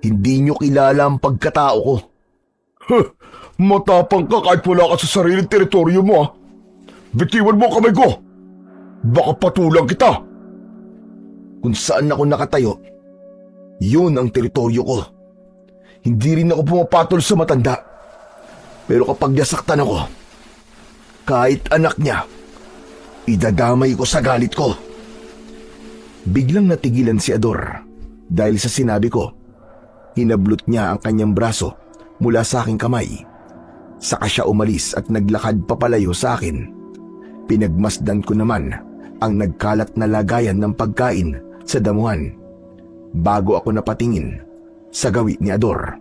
[SPEAKER 1] Hindi niyo kilala ang pagkatao ko.
[SPEAKER 3] Matapang ka kahit wala ka sa sariling teritoryo mo Bitiwan mo kamay ko. Baka patulang kita.
[SPEAKER 1] Kung saan ako nakatayo, yun ang teritoryo ko. Hindi rin ako pumapatol sa matanda. Pero kapag nasaktan ako, kahit anak niya, idadamay ko sa galit ko. Biglang natigilan si Ador dahil sa sinabi ko. Hinablot niya ang kanyang braso mula sa aking kamay. Saka siya umalis at naglakad papalayo sa akin. Pinagmasdan ko naman ang nagkalat na lagayan ng pagkain sa damuhan bago ako napatingin sa gawi ni Ador.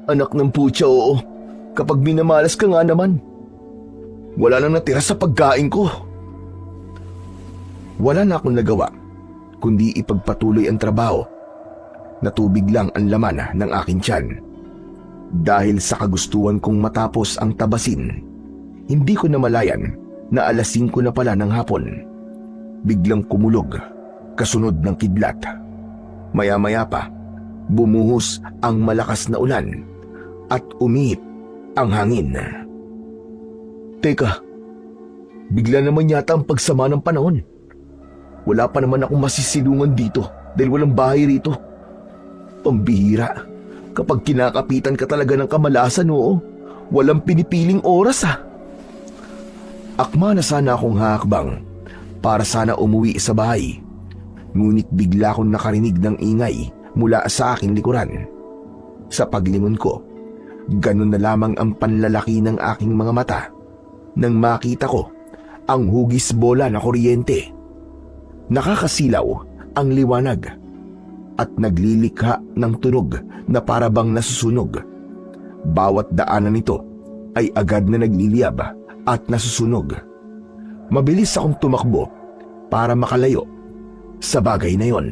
[SPEAKER 1] Anak ng putya, oo. Kapag minamalas ka nga naman. Wala nang natira sa pagkain ko. Wala na akong nagawa kundi ipagpatuloy ang trabaho. Natubig lang ang laman ng aking tiyan. Dahil sa kagustuhan kong matapos ang tabasin, hindi ko namalayan na 5:00 na pala ng hapon. Biglang kumulog, kasunod ng kidlat. Maya-maya pa, bumuhos ang malakas na ulan at umihip ang hangin. Teka, bigla naman yata ang pagsama ng panahon. Wala pa naman akong masisilungan dito dahil walang bahay rito. Pambihira, Kapag kinakapitan ka talaga ng kamalasan, oo. Walang pinipiling oras Akma na sana akong hakbang para sana umuwi sa bahay. Ngunit bigla akong nakarinig ng ingay mula sa aking likuran. Sa paglingon ko, ganun na lamang ang panlalaki ng aking mga mata nang makita ko ang hugis bola na kuryente. Nakakasilaw ang liwanag at naglilikha ng tunog na parabang nasusunog. Bawat daanan nito ay agad na nagliliyab at nasusunog. Mabilis akong tumakbo para makalayo sa bagay na yon.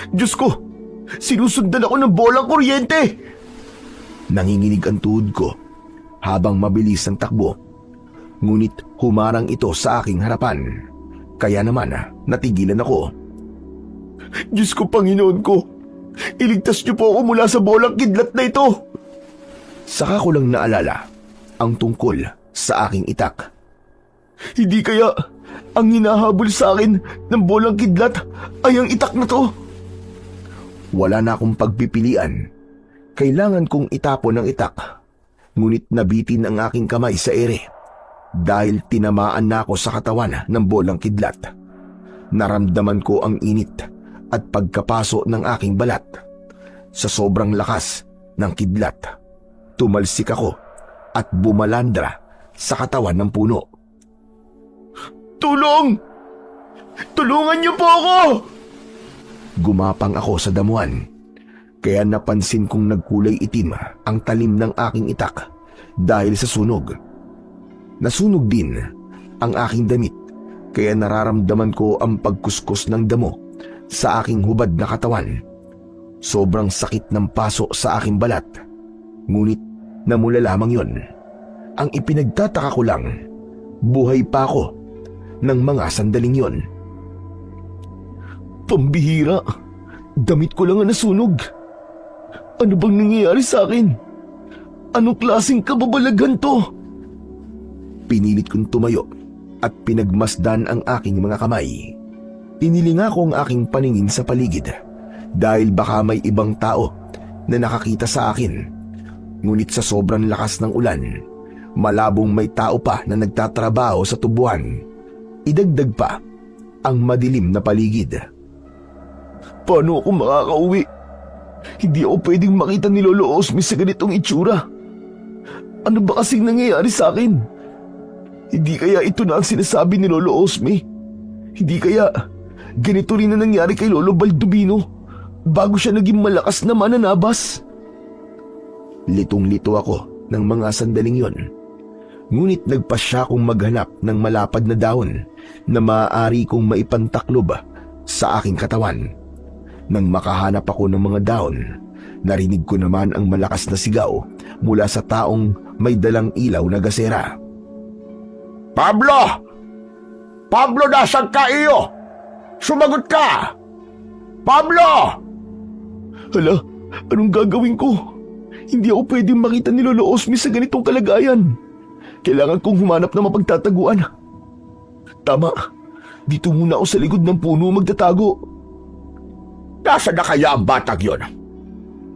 [SPEAKER 1] Diyos ko! Sinusundan ako ng bolang kuryente! Nanginginig ang tuhod ko habang mabilis ang takbo. Ngunit humarang ito sa aking harapan. Kaya naman natigilan ako. Diyos ko, Panginoon ko! Iligtas niyo po ako mula sa bolang kidlat na ito! Saka ko lang naalala ang tungkol sa aking itak. Hindi kaya ang hinahabol sa akin ng bolang kidlat ay ang itak na to? Wala na akong pagpipilian. Kailangan kong itapon ang itak. Ngunit nabitin ang aking kamay sa ere dahil tinamaan na ako sa katawan ng bolang kidlat. Naramdaman ko ang init at pagkapaso ng aking balat. Sa sobrang lakas ng kidlat, tumalsik ako at bumalandra sa katawan ng puno. Tulong! Tulungan niyo po ako! Gumapang ako sa damuhan, kaya napansin kong nagkulay itim ang talim ng aking itak dahil sa sunog. Nasunog din ang aking damit, kaya nararamdaman ko ang pagkuskus ng damo sa aking hubad na katawan. Sobrang sakit ng paso sa aking balat, ngunit namula lamang yon. Ang ipinagtataka ko lang, buhay pa ako ng mga sandaling yon. Pambihira, damit ko lang ang nasunog. Ano bang nangyayari sa akin? Anong klaseng kababalaghan to? Pinilit kong tumayo at pinagmasdan ang aking mga kamay. Inilinga ko ang aking paningin sa paligid dahil baka may ibang tao na nakakita sa akin. Ngunit sa sobrang lakas ng ulan, malabong may tao pa na nagtatrabaho sa tubuan. Idagdag pa ang madilim na paligid. Paano ako makakauwi? Hindi ako pwedeng makita ni Lolo Osme sa ganitong itsura. Ano ba kasing nangyayari sa akin? Hindi kaya ito na ang sinasabi ni Lolo Osme? Hindi kaya ganito rin na nangyari kay Lolo Baldubino bago siya naging malakas na mananabas? Litong-lito ako ng mga sandaling yon. Ngunit nagpasya kong maghanap ng malapad na dahon na maaari kong maipantaklob sa aking katawan. Nang makahanap ako ng mga dahon, narinig ko naman ang malakas na sigaw mula sa taong may dalang ilaw na gasera.
[SPEAKER 3] Pablo! Pablo, nasaan ka iyo? Sumagot ka! Pablo!
[SPEAKER 1] Hala, anong gagawin ko? Hindi ako pwedeng makita ni Lolo Osme sa ganitong kalagayan. Kailangan kong humanap ng mapagtataguan. Tama, dito muna ako sa likod ng puno magtatago.
[SPEAKER 3] Nasaan na kaya ang batang yon?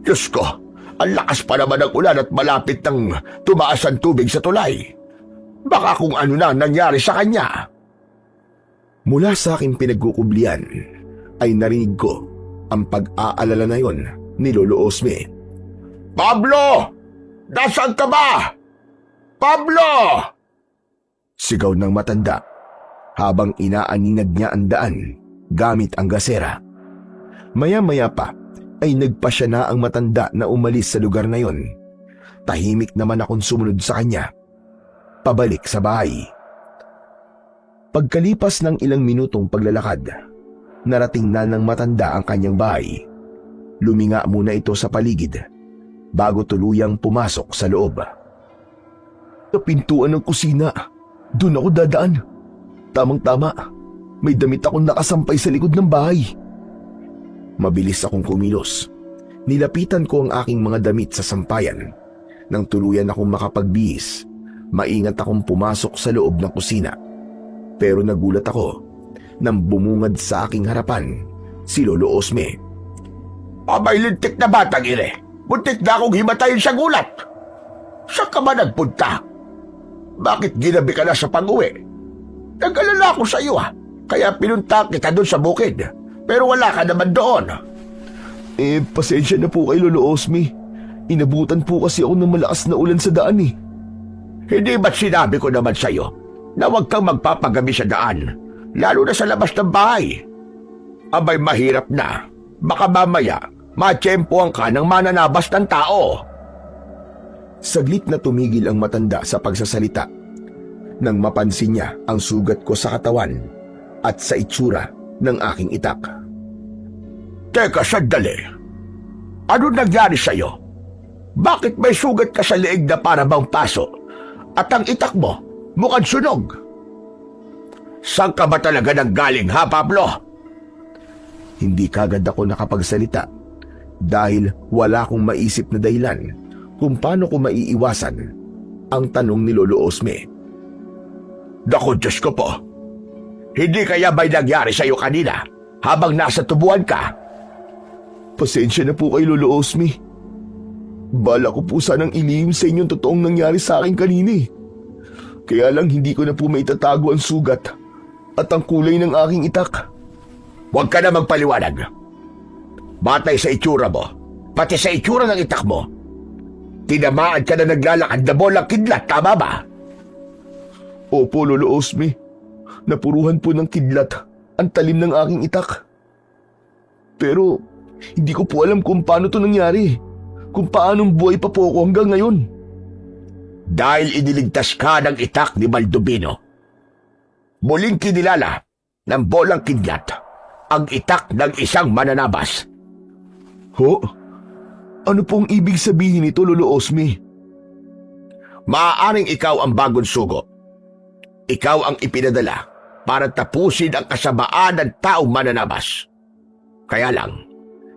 [SPEAKER 3] Diyos ko, ang lakas pa naman ng ulan at malapit nang tumaas ang tubig sa tulay. Baka kung ano na nangyari sa kanya.
[SPEAKER 1] Mula sa aking pinagkukublian ay narinig ko ang pag-aalala na yon ni Lolo Osme.
[SPEAKER 3] Pablo! Nasaan ka ba? Pablo!
[SPEAKER 1] Sigaw ng matanda habang inaaninag niya ang daan gamit ang gasera. Maya-maya pa ay nagpasya na ang matanda na umalis sa lugar na yon. Tahimik naman akong sumunod sa kanya, pabalik sa bahay. Pagkalipas ng ilang minutong paglalakad, narating na ng matanda ang kanyang bahay. Luminga muna ito sa paligid bago tuluyang pumasok sa loob. Sa pintuan ng kusina, doon ako dadaan. Tamang-tama, may damit akong nakasampay sa likod ng bahay. Mabilis akong kumilos. Nilapitan ko ang aking mga damit sa sampayan. Nang tuluyan akong makapagbihis, maingat akong pumasok sa loob ng kusina. Pero nagulat ako nang bumungad sa aking harapan si Lolo Osme.
[SPEAKER 3] Abay lintik na batang ire. Muntik na akong himatayin sa gulat. Saan ka ba nagpunta? Bakit ginabi ka na sa pag-uwi? Nag-alala ako sa iyo kaya pinunta kita doon sa bukid. Pero wala ka naman doon.
[SPEAKER 1] Pasensya na po kay Lolo Osmi. Inabutan po kasi ako ng malakas na ulan sa daan eh.
[SPEAKER 3] Hindi ba't sinabi ko naman sa iyo na huwag kang magpapagabi sa daan, lalo na sa labas ng bahay? Abay mahirap na. Baka mamaya, matsyempohan ka ng mananabas ng tao.
[SPEAKER 1] Saglit na tumigil ang matanda sa pagsasalita nang mapansin niya ang sugat ko sa katawan at sa itsura ng aking itak.
[SPEAKER 3] Teka, sandali. Ano nangyari sa'yo? Bakit may sugat ka sa leeg na para bang paso? At ang itak mo, mukhang sunog. Saan ka ba talaga nanggaling, ha, Pablo?
[SPEAKER 1] Hindi kagad ako nakapagsalita dahil wala akong maisip na dahilan kung paano ko maiiwasan ang tanong ni Lolo Osme.
[SPEAKER 3] Naku, Diyos ko po. Hindi kaya ba'y nangyari sa'yo kanina habang nasa tubuan ka?
[SPEAKER 1] Pasensya na po kay Lolo Osme. Bala ko po sanang ilihim sa inyong totoong nangyari sa akin kanina eh. Kaya lang hindi ko na po maitatago ang sugat at ang kulay ng aking itak.
[SPEAKER 3] Huwag ka na magpaliwanag. Batay sa itsura mo, pati sa itsura ng itak mo, tinamaan ka na naglalakad na bolang kidlat, tama ba?
[SPEAKER 1] Opo, Lolo Osme. Napuruhan po ng kidlat ang talim ng aking itak. Pero hindi ko po alam kung paano to nangyari. Kung paanong buhay pa po ako hanggang ngayon.
[SPEAKER 3] Dahil iniligtas ka ng itak ni Baldubino. Muling kinilala ng bolang kidlat ang itak ng isang mananabas.
[SPEAKER 1] Ho? Ano pong ibig sabihin nito, Lolo Osme?
[SPEAKER 3] Maaaring ikaw ang bagong sugo. Ikaw ang ipinadala para tapusin ang kasamaan ng taong mananabas. Kaya lang,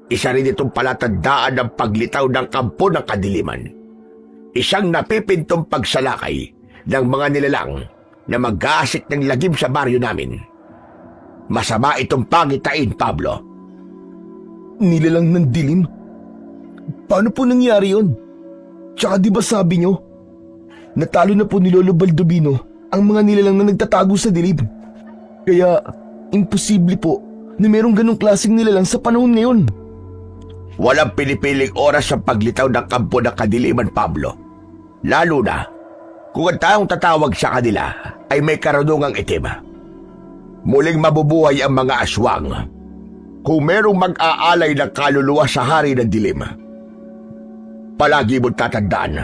[SPEAKER 3] isa rin itong palatandaan ng paglitaw ng kampo ng kadiliman. Isang napipintong pagsalakay ng mga nilalang na mag-aasik ng lagim sa baryo namin. Masama itong pangitain, Pablo.
[SPEAKER 1] Nilalang ng dilim? Paano po nangyari yun? Tsaka di ba sabi nyo, natalo na po ni Lolo Baldubino ang mga nilalang na nagtatago sa dilim. Kaya, imposible po na merong ganong klaseng nilalang sa panahon ngayon.
[SPEAKER 3] Walang pinipiling oras sa paglitaw ng kampo ng kadiliman, Pablo. Lalo na kung ang taong tatawag sa kanila ay may karunungang itim. Muling mabubuhay ang mga aswang kung merong mag-aalay ng kaluluwa sa hari ng dilim. Palagi mo't tatandaan,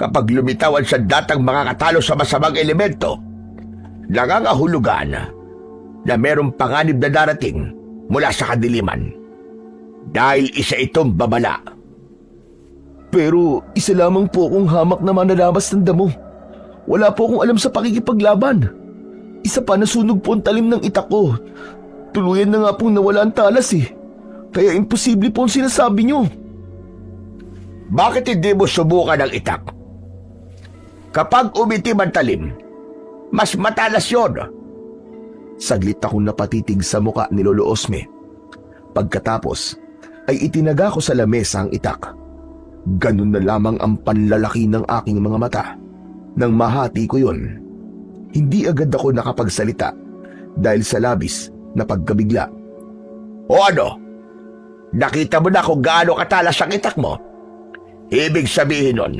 [SPEAKER 3] kapag lumitaw ang sandatang mga katalo sa masamang elemento, nangangahulugan na merong panganib na darating mula sa kadiliman. Dahil isa itong babala.
[SPEAKER 1] Pero isa lamang po akong hamak na mananabas ng damo. Wala po akong alam sa pakikipaglaban. Isa pa, nasunog po ang talim ng itak ko. Tuluyan na nga pong nawala ang talas eh. Kaya imposible po ang sinasabi nyo.
[SPEAKER 3] Bakit hindi mo subukan ang itak? Kapag umitim ang talim, mas matalas yun.
[SPEAKER 1] Saglit akong napatitig sa muka ni Lolo Osme. Pagkatapos, ay itinaga ko sa lamesa ang itak. Ganun na lamang ang panlalaki ng aking mga mata. Nang mahati ko yun, hindi agad ako nakapagsalita dahil sa labis na pagkabigla.
[SPEAKER 3] O ano? Nakita mo na kung gaano katalas ang itak mo? Ibig sabihin nun,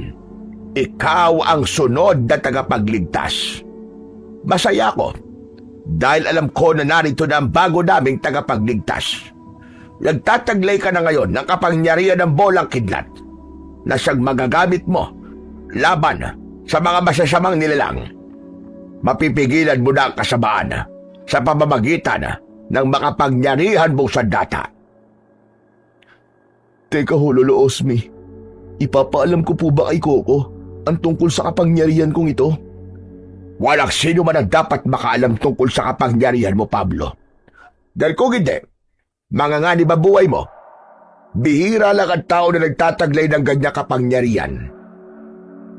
[SPEAKER 3] ikaw ang sunod na tagapagligtas. Masaya ako dahil alam ko na narito na ang bago naming tagapagligtas. Nagtataglay ka na ngayon ng kapangyarihan ng bolang kidlat na siyang magagamit mo laban sa mga masasamang nilalang. Mapipigilan mo na ang kasamaan sa pamamagitan ng makapangyarihan mong sandata.
[SPEAKER 1] Teka ho, Lolo Osme. Ipapaalam ko po ba kay Coco ang tungkol sa kapangyarihan kong ito?
[SPEAKER 3] Walang sino man ang dapat makaalam tungkol sa kapangyarihan mo, Pablo. Dahil kung hindi, manganganib ang buhay mo. Bihira lang ang tao na nagtataglay ng ganyang kapangyarihan.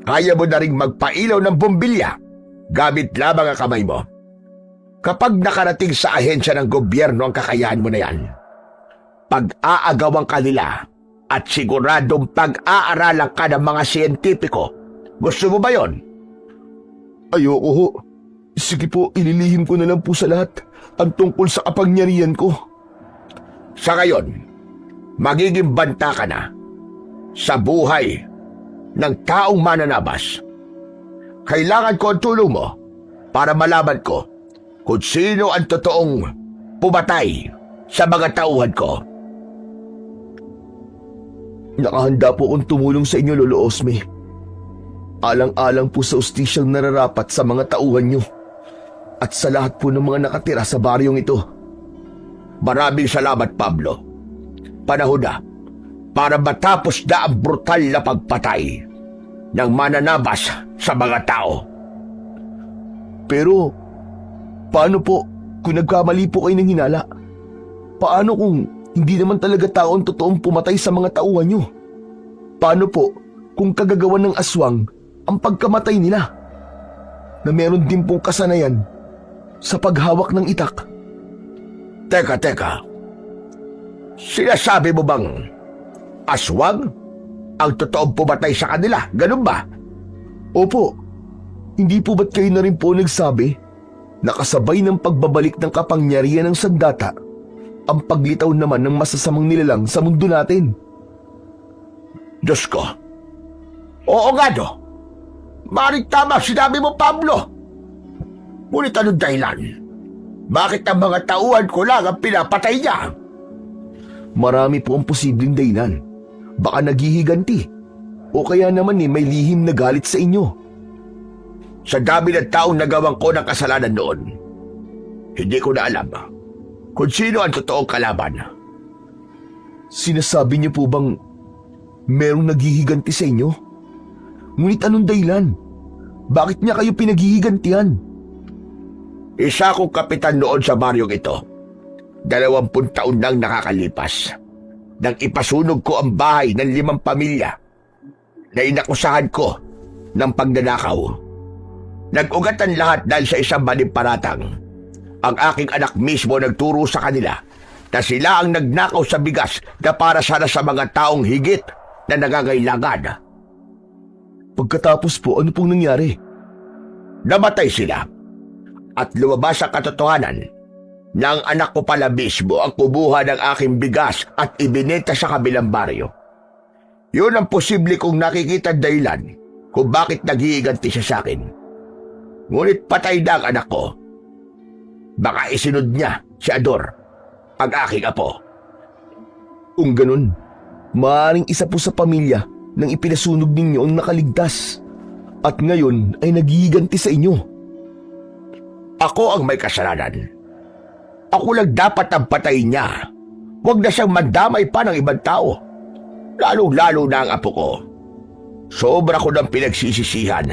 [SPEAKER 3] Kaya mo na ring magpailaw ng bombilya gamit lamang ang kamay mo. Kapag nakarating sa ahensya ng gobyerno ang kakayahan mo na yan, pag-aagawang kanila at siguradong pag-aaralan ka ng mga siyentipiko. Gusto mo ba yon?
[SPEAKER 1] Ayoko ho. Sige po, ililihim ko na lang po sa lahat ang tungkol sa kapangyarihan ko.
[SPEAKER 3] Sa ngayon, magiging banta ka na sa buhay ng taong mananabas. Kailangan ko ang tulong mo para malaman ko kung sino ang totoong pumatay sa mga tauhan ko.
[SPEAKER 1] Nakahanda po akong tumulong sa inyo, Lolo Osme. Alang-alang po sa ustisyang nararapat sa mga tauhan nyo at sa lahat po ng mga nakatira sa baryong ito.
[SPEAKER 3] Maraming salamat, Pablo. Panahon na para matapos na ang brutal na pagpatay ng mananabas sa mga tao.
[SPEAKER 1] Pero, paano po kung nagkamali po kayo ng hinala? Paano kung hindi naman talaga tao ang totoong pumatay sa mga tauhan nyo? Paano po kung kagagawan ng aswang ang pagkamatay nila? Na meron din pong kasanayan sa paghawak ng itak.
[SPEAKER 3] Teka. Sinasabi mo bang aswang ang totoong pumatay sa kanila? Ganun ba?
[SPEAKER 1] Opo, hindi po ba't kayo na rin po nagsabi na kasabay ng pagbabalik ng kapangyarihan ng sandata ang paglitaw naman ng masasamang nilalang sa mundo natin?
[SPEAKER 3] Diyos ko. Oo nga do. Maring tama sinabi mo, Pablo. Ngunit anong dahilan? Bakit ang mga tauhan ko lang ang pinapatay niya?
[SPEAKER 1] Marami po ang posibleng dahilan. Baka naghihiganti. O kaya naman may lihim na galit sa inyo.
[SPEAKER 3] Sa dami ng taong nagawang ko ng kasalanan noon, hindi ko na alam kung sino ang totoong kalaban.
[SPEAKER 1] Sinasabi niyo po bang merong naghihiganti sa inyo? Ngunit anong dahilan? Bakit niya kayo pinaghihigantihan?
[SPEAKER 3] Isa akong kapitan noon sa baryong ito. 20 taon nang nakakalipas nang ipasunog ko ang bahay ng 5 pamilya na inakusahan ko ng pagnanakaw. Nag-ugat ang lahat dahil sa isang manimparatang. Ang aking anak mismo nagturo sa kanila na sila ang nagnakaw sa bigas na para sana sa mga taong higit na nangangailangan.
[SPEAKER 1] Pagkatapos po, ano pong nangyari?
[SPEAKER 3] Namatay sila at lumabas ang katotohanan na ang anak ko pala mismo ang kumuha ng aking bigas at ibinenta sa kabilang baryo. Yun ang posible kong nakikita dahilan kung bakit naghihiganti siya sa akin. Ngunit patay na ang anak ko. Baka isinod niya si Ador, ang aking apo.
[SPEAKER 1] Kung ganun, maaaring isa po sa pamilya nang ipinasunog ninyo ang nakaligtas at ngayon ay naghihiganti sa inyo.
[SPEAKER 3] Ako ang may kasalanan. Ako lang dapat ang patayin niya. Huwag na siyang mandamay pa ng ibang tao. Lalo-lalo na ang apo ko. Sobra ko nang pinagsisisihan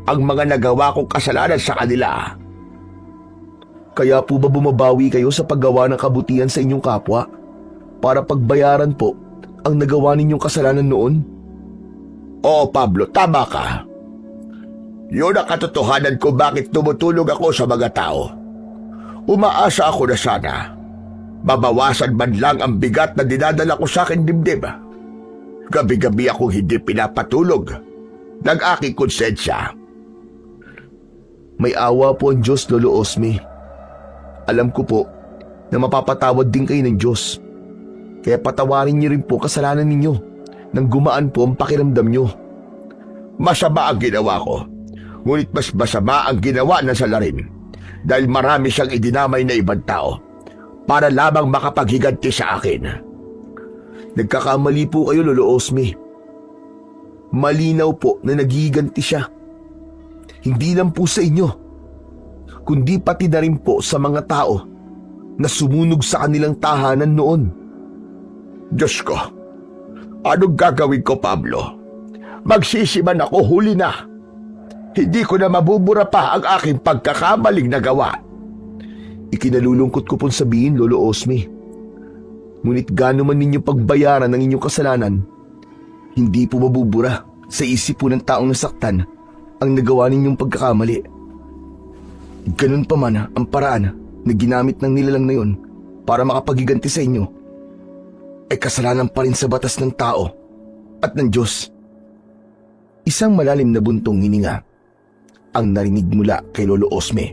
[SPEAKER 3] ang mga nagawa kong kasalanan sa kanila.
[SPEAKER 1] Kaya po ba bumabawi kayo sa paggawa ng kabutihan sa inyong kapwa para pagbayaran po ang nagawa ninyong kasalanan noon?
[SPEAKER 3] Oo, Pablo, tama ka. Yun ang katotohanan ko bakit tumutulog ako sa mga tao. Umaasa ako na sana babawasan man lang ang bigat na dinadala ko sa akin dibdib. Gabi-gabi akong hindi pinapatulog ng aking konsensya.
[SPEAKER 1] May awa po ang Diyos, Lolo Osme. Alam ko po na mapapatawad din kayo ng Diyos. Kaya patawarin niyo rin po kasalanan ninyo nang gumaan po ang pakiramdam niyo.
[SPEAKER 3] Masama ang ginawa ko, ngunit mas masama ang ginawa ng salarin dahil marami siyang idinamay na ibang tao para lamang makapaghiganti sa akin.
[SPEAKER 1] Nagkakamali po kayo, Lolo Osme. Malinaw po na naghihiganti siya. Hindi lang po sa inyo, kundi pati na rin po sa mga tao na sumunog sa kanilang tahanan noon.
[SPEAKER 3] Diyos ko, anong gagawin ko, Pablo? Magsisiman ako, huli na. Hindi ko na mabubura pa ang aking pagkakamaling nagawa.
[SPEAKER 1] Ikinalulungkot ko pong sabihin, Lolo Osme. Ngunit gaano man ninyo pagbayaran ng inyong kasalanan, hindi po mabubura sa isip po ng taong nasaktan ang nagawa ninyong pagkakamali. Ganun pa man ang paraan na ginamit ng nilalang na yon para makapaghiganti sa inyo. ay kasalanan pa rin sa batas ng tao at ng Diyos. Isang malalim na buntong hininga ang narinig mula kay Lolo Osme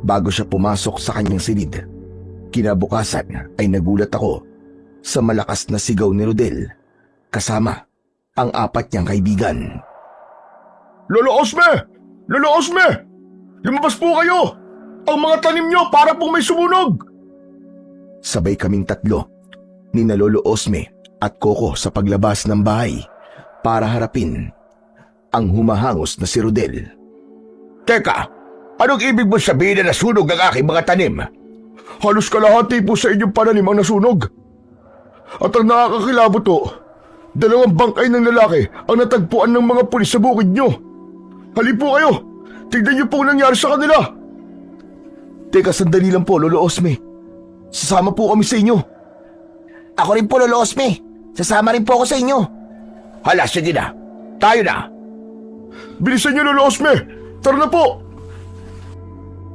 [SPEAKER 1] bago siya pumasok sa kanyang silid. Kinabukasan ay nagulat ako sa malakas na sigaw ni Rodel kasama ang 4 niyang kaibigan.
[SPEAKER 3] Lolo Osme! Lolo Osme! Lumabas po kayo! Ang mga tanim nyo para pong may sumunog!
[SPEAKER 1] Sabay kaming 3 ni na Lolo Osme at Coco sa paglabas ng bahay para harapin ang humahangos na si Rodel.
[SPEAKER 3] Teka, anong ibig mo sabihin na nasunog ang aking mga tanim? Halos kalahati po sa inyong pananim ang nasunog. At ang nakakakilabot to, 2 bangkay ng lalaki ang natagpuan ng mga pulis sa bukid nyo. Halip po kayo, tignan niyo po ang nangyari sa kanila.
[SPEAKER 1] Teka, sandali lang po, Lolo Osme. Sasama po kami sa inyo.
[SPEAKER 2] Ako rin po, Lolo Osme. Sasama rin po ako sa inyo.
[SPEAKER 3] Hala, sige na. Tayo na. Bilisan niyo, Lolo Osme. Tara na po.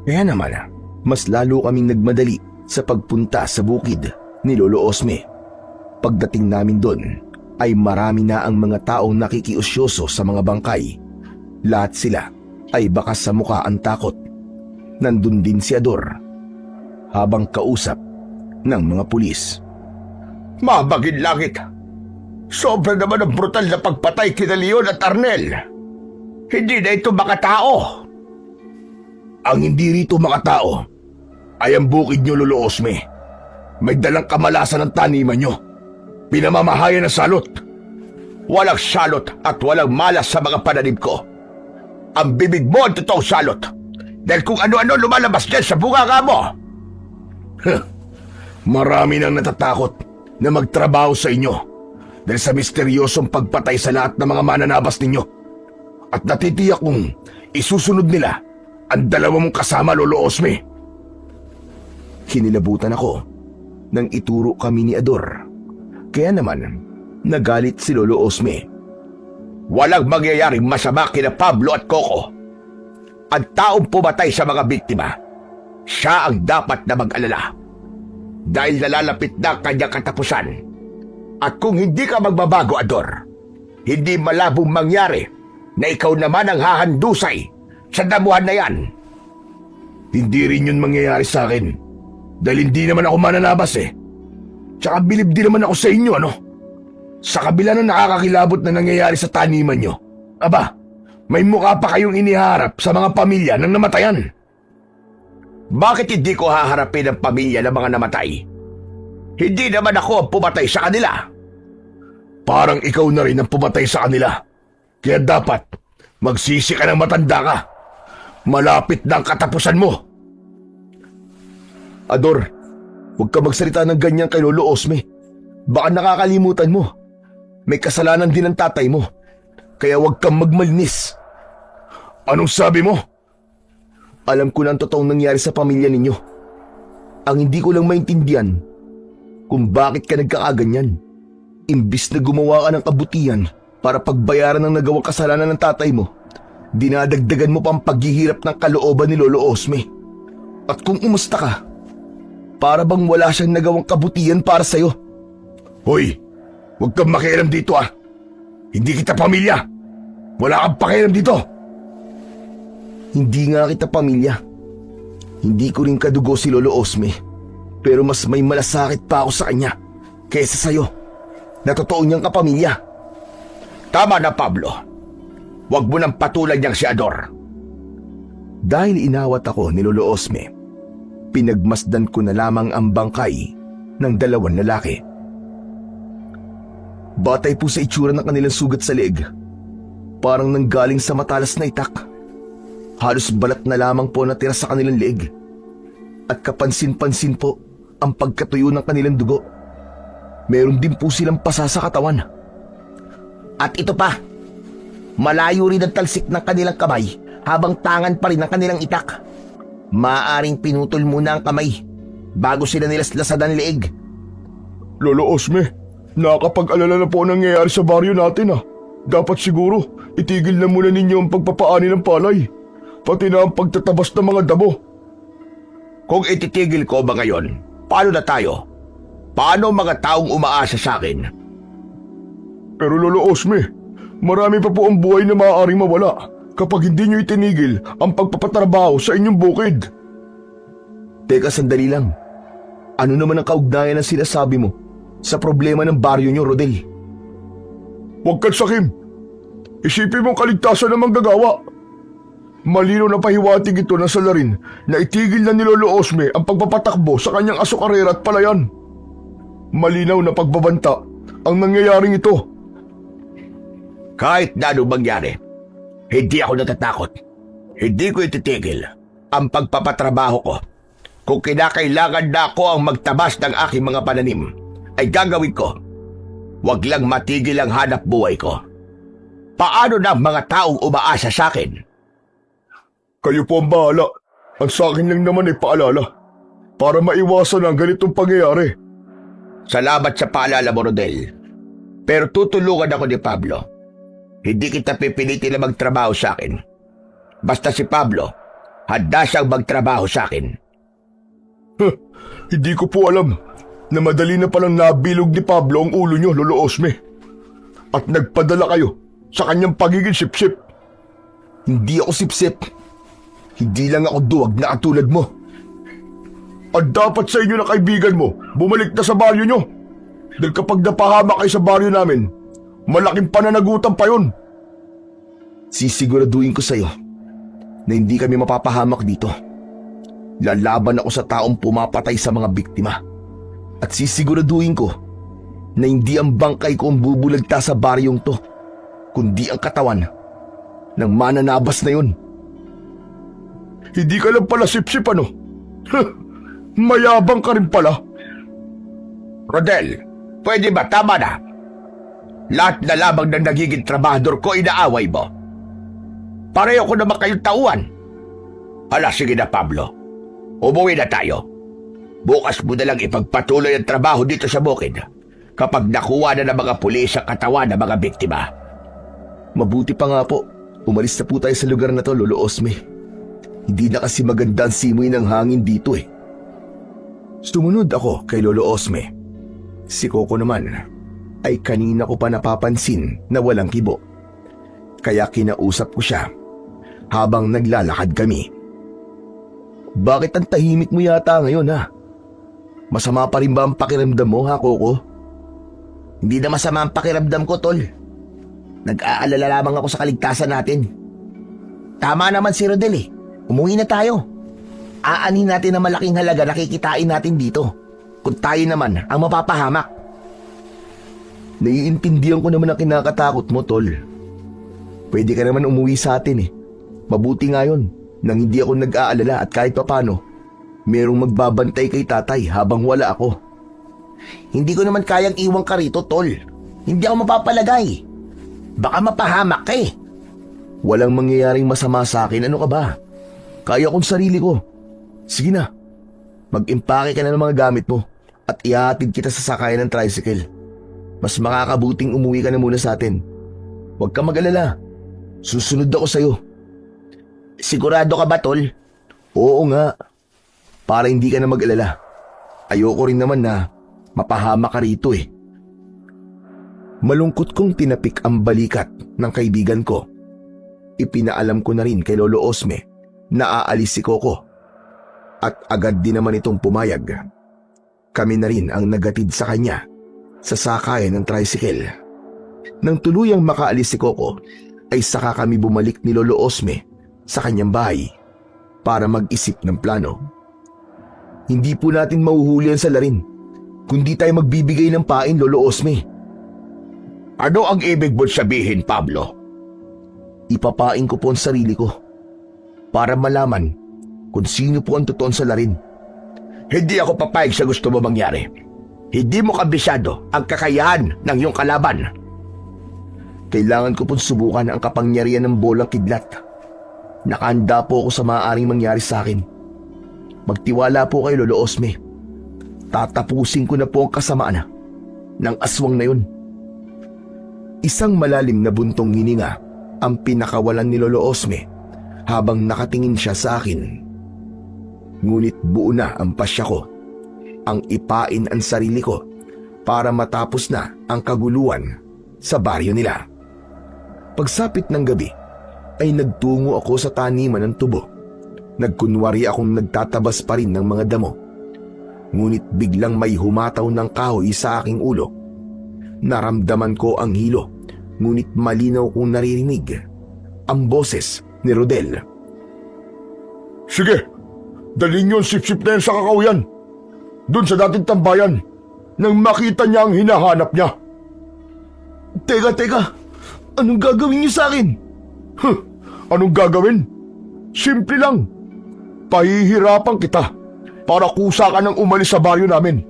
[SPEAKER 1] Kaya naman, mas lalo kaming nagmadali sa pagpunta sa bukid ni Lolo Osme. Pagdating namin doon, ay marami na ang mga taong nakikiusyoso sa mga bangkay. Lahat sila ay bakas sa mukha ang takot. Nandun din si Ador, habang kausap ng mga pulis.
[SPEAKER 3] Mabagin langit. Sobra naman ang brutal na pagpatay kina Leon at Arnel. Hindi na ito makatao.
[SPEAKER 1] Ang hindi rito makatao ay ang bukid nyo, Lolo Osme. May dalang kamalasan ng taniman nyo. Pinamamahayan ng salot.
[SPEAKER 3] Walang salot at walang malas sa mga pananim ko. Ang bibig mo ang totoong salot. Dahil kung ano-ano lumalabas dyan sa bunganga mo.
[SPEAKER 1] Marami nang natatakot na magtrabaho sa inyo dahil sa misteryosong pagpatay sa lahat ng mga mananabas ninyo. At natitiyak kong isusunod nila ang 2 mong kasama, Lolo Osme. Kinilabutan ako nang ituro kami ni Ador. Kaya naman, nagalit si Lolo Osme.
[SPEAKER 3] Walang mangyayaring masama kina Pablo at Coco. Ang taong pumatay sa mga biktima, siya ang dapat na mag-alala. Dahil nalalapit na ang kanyang katapusan. At kung hindi ka magbabago, Ador, hindi malabong mangyari na ikaw naman ang hahandusay sa damuhan na yan.
[SPEAKER 1] Hindi rin yun mangyayari sa akin. Dahil hindi naman ako mananabas eh. Tsaka bilib din naman ako sa inyo, ano? Sa kabila ng nakakakilabot na nangyayari sa taniman nyo, aba, may mukha pa kayong iniharap sa mga pamilya ng namatayan.
[SPEAKER 3] Bakit hindi ko haharapin ang pamilya ng mga namatay? Hindi naman ako ang pumatay sa kanila.
[SPEAKER 1] Parang ikaw na rin ang pumatay sa kanila. Kaya dapat magsisi ka ng matanda ka. Malapit na ang katapusan mo. Ador, huwag ka magsalita ng ganyan kay Lolo Osme. Baka nakakalimutan mo. May kasalanan din ang tatay mo. Kaya huwag kang magmalinis. Anong sabi mo? Alam ko na ang totoong nangyari sa pamilya ninyo. Ang hindi ko lang maintindihan kung bakit ka nagkakaganyan. Imbis na gumawa ka ng kabutihan para pagbayaran ng nagawang kasalanan ng tatay mo, dinadagdagan mo pang paghihirap ng kalooban ni Lolo Osme. At kung umusta ka, para bang wala siyang nagawang kabutihan para sa'yo. Hoy, huwag kang makialam dito ah. Hindi kita pamilya. Wala kang pakialam dito. Hindi nga kita pamilya. Hindi ko rin kadugo si Lolo Osme. Pero mas may malasakit pa ako sa kanya kaysa sa'yo na totoo niyang kapamilya.
[SPEAKER 3] Tama na, Pablo. Huwag mo nang patulan niyang si Ador.
[SPEAKER 1] Dahil inawat ako ni Lolo Osme, pinagmasdan ko na lamang ang bangkay ng 2 lalaki. Batay po sa itsura ng kanilang sugat sa leeg. Parang nanggaling sa matalas na itak. Halos balat na lamang po natira sa kanilang leeg. At kapansin-pansin po ang pagkatuyo ng kanilang dugo. Meron din po silang pasa sa katawan.
[SPEAKER 2] At ito pa, malayo rin ang talsik ng kanilang kamay habang tangan pa rin ang kanilang itak. Maaring pinutol muna ang kamay bago sila nilaslasan ang leeg.
[SPEAKER 3] Lolo Osme, nakakapag-alala na po ang nangyayari sa baryo natin ah. Dapat siguro itigil na muna ninyo ang pagpapaani ng palay. Pati na ang pagtatabas ng mga damo. Kung ititigil ko ba ngayon, paano na tayo? Paano mga taong umaasa sa akin?
[SPEAKER 4] Pero Lolo Osme, marami pa po ang buhay na maaaring mawala kapag hindi nyo itinigil ang pagpapatrabaho sa inyong bukid.
[SPEAKER 1] Teka, sandali lang. Ano naman ang kaugnayan ng sinasabi mo sa problema ng baryo nyo, Rodel?
[SPEAKER 4] Huwag kang sakim. Isipin mong kaligtasan ng manggagawa. Malino na pahiwatig ito ng salarin na itigil na ni Lolo Osme ang pagpapatakbo sa kanyang asokarera at palayan. Malinaw na pagbabanta ang nangyayaring ito.
[SPEAKER 3] Kahit na anong mangyari, hindi ako natatakot. Hindi ko ititigil ang pagpapatrabaho ko. Kung kinakailangan na ako ang magtabas ng aking mga pananim, ay gagawin ko. Huwag lang matigil ang hanap buhay ko. Paano na ang mga taong umaasa sa akin?
[SPEAKER 4] Kayo po ang bahala. Ang sa akin lang naman ay paalala para maiwasan ang ganitong pangyayari.
[SPEAKER 3] Salamat sa paalala mo, Rodel. Pero tutulungan ako ni Pablo. Hindi kita pipilitin na magtrabaho sa akin. Basta si Pablo, handa siyang magtrabaho sa akin.
[SPEAKER 4] Hindi ko po alam na madali na palang nabilog ni Pablo ang ulo nyo, Lolo Osme. At nagpadala kayo sa kanyang pagiging sipsip.
[SPEAKER 1] Hindi ako sipsip. Hindi lang ako duwag na katulad mo.
[SPEAKER 4] At dapat sa inyo na kaibigan mo, bumalik na sa baryo nyo. Dahil kapag napahamak kayo sa baryo namin, malaking pananagutan pa yun.
[SPEAKER 1] Sisiguraduhin ko sa'yo na hindi kami mapapahamak dito. Lalaban ako sa taong pumapatay sa mga biktima. At sisiguraduhin ko na hindi ang bangkay ko ang bubulagta sa baryong to, kundi ang katawan ng mananabas na yun.
[SPEAKER 4] Hindi ka lang pala sipsip ano? Mayabang ka rin pala.
[SPEAKER 3] Rodel, pwede ba? Tama na. Lahat na lamang ng nagiging trabahador ko inaaway mo. Pareho ko naman kayong tauhan. Hala, sige na Pablo. Umuwi na tayo. Bukas mo na lang ipagpatuloy ang trabaho dito sa bukid kapag nakuha na ng mga pulis ang katawan ng mga biktima.
[SPEAKER 1] Mabuti pa nga po. Umalis na po tayo sa lugar na to, Lolo Osme. Hindi na kasi maganda ang simoy ng hangin dito eh. Sumunod ako kay Lolo Osme. Si Coco naman ay kanina ko pa napapansin na walang kibo. Kaya kinausap ko siya habang naglalakad kami. Bakit ang tahimik mo yata ngayon ha? Masama pa rin ba ang pakiramdam mo ha, Coco?
[SPEAKER 2] Hindi na masama ang pakiramdam ko, Tol. Nag-aalala lamang ako sa kaligtasan natin. Tama naman si Rodel eh. Umuwi na tayo. Aanin natin na malaking halaga na kikitain natin dito. Kung tayo naman ang mapapahamak.
[SPEAKER 1] Naiintindihan ko naman ang kinakatakot mo, Tol. Pwede ka naman umuwi sa atin eh. Mabuti nga yun nang hindi ako nag-aalala at kahit papano, merong magbabantay kay tatay habang wala ako.
[SPEAKER 2] Hindi ko naman kayang iwang ka rito, Tol. Hindi ako mapapalagay. Baka mapahamak ka eh.
[SPEAKER 1] Walang mangyayaring masama sa akin, ano ka ba? Kaya kong sarili ko. Sige na, mag-impake ka na ng mga gamit mo at ihatid kita sa sakayan ng tricycle. Mas makakabuting umuwi ka na muna sa atin. Huwag ka mag-alala. Susunod ako sa'yo.
[SPEAKER 2] Sigurado ka ba, Tol?
[SPEAKER 1] Oo nga. Para hindi ka na mag-alala. Ayoko rin naman na mapahama ka rito eh. Malungkot kong tinapik ang balikat ng kaibigan ko. Ipinaalam ko na rin kay Lolo Osme na aalis si Coco. At agad din naman itong pumayag. Kami na rin ang nagatid sa kanya sa sakayan ng tricycle. Nang tuluyang makaalis si Coco, ay saka kami bumalik ni Lolo Osme sa kanyang bahay para mag-isip ng plano. Hindi po natin mahuhuli ang salarin kundi tayo magbibigay ng pain, Lolo Osme.
[SPEAKER 3] Ano ang ibig mo sabihin, Pablo?
[SPEAKER 1] Ipapain ko po ang sarili ko para malaman kung sino po ang totoong salarin.
[SPEAKER 3] Hindi ako papayag sa gusto mo mangyari. Hindi mo kabisado ang kakayahan ng iyong kalaban.
[SPEAKER 1] Kailangan ko pong subukan ang kapangyarihan ng bolang kidlat. Nakahanda po ako sa maaaring mangyari sa akin. Magtiwala po kayo, Lolo Osme. Tatapusin ko na po ang kasamaan ng aswang na yun. Isang malalim na buntong hininga ang pinakawalan ni Lolo Osme habang nakatingin siya sa akin. Ngunit buo na ang pasya ko. ang ipain ang sarili ko para matapos na ang kaguluhan sa baryo nila. Pagsapit ng gabi ay nagtungo ako sa taniman ng tubo. Nagkunwari akong nagtatabas pa rin ng mga damo. Ngunit biglang may humataw ng kahoy sa aking ulo. Naramdaman ko ang hilo, ngunit malinaw kong naririnig ang boses ni Rodel.
[SPEAKER 4] Sige, dalhin yung sip-sip na yan sa kakahuyan. Doon sa dating tambayan, nang makita niya ang hinahanap niya.
[SPEAKER 1] Teka, anong gagawin niyo sa akin?
[SPEAKER 4] Anong gagawin? Simple lang. Pahihirapan kita para kusa ka nang umalis sa baryo namin.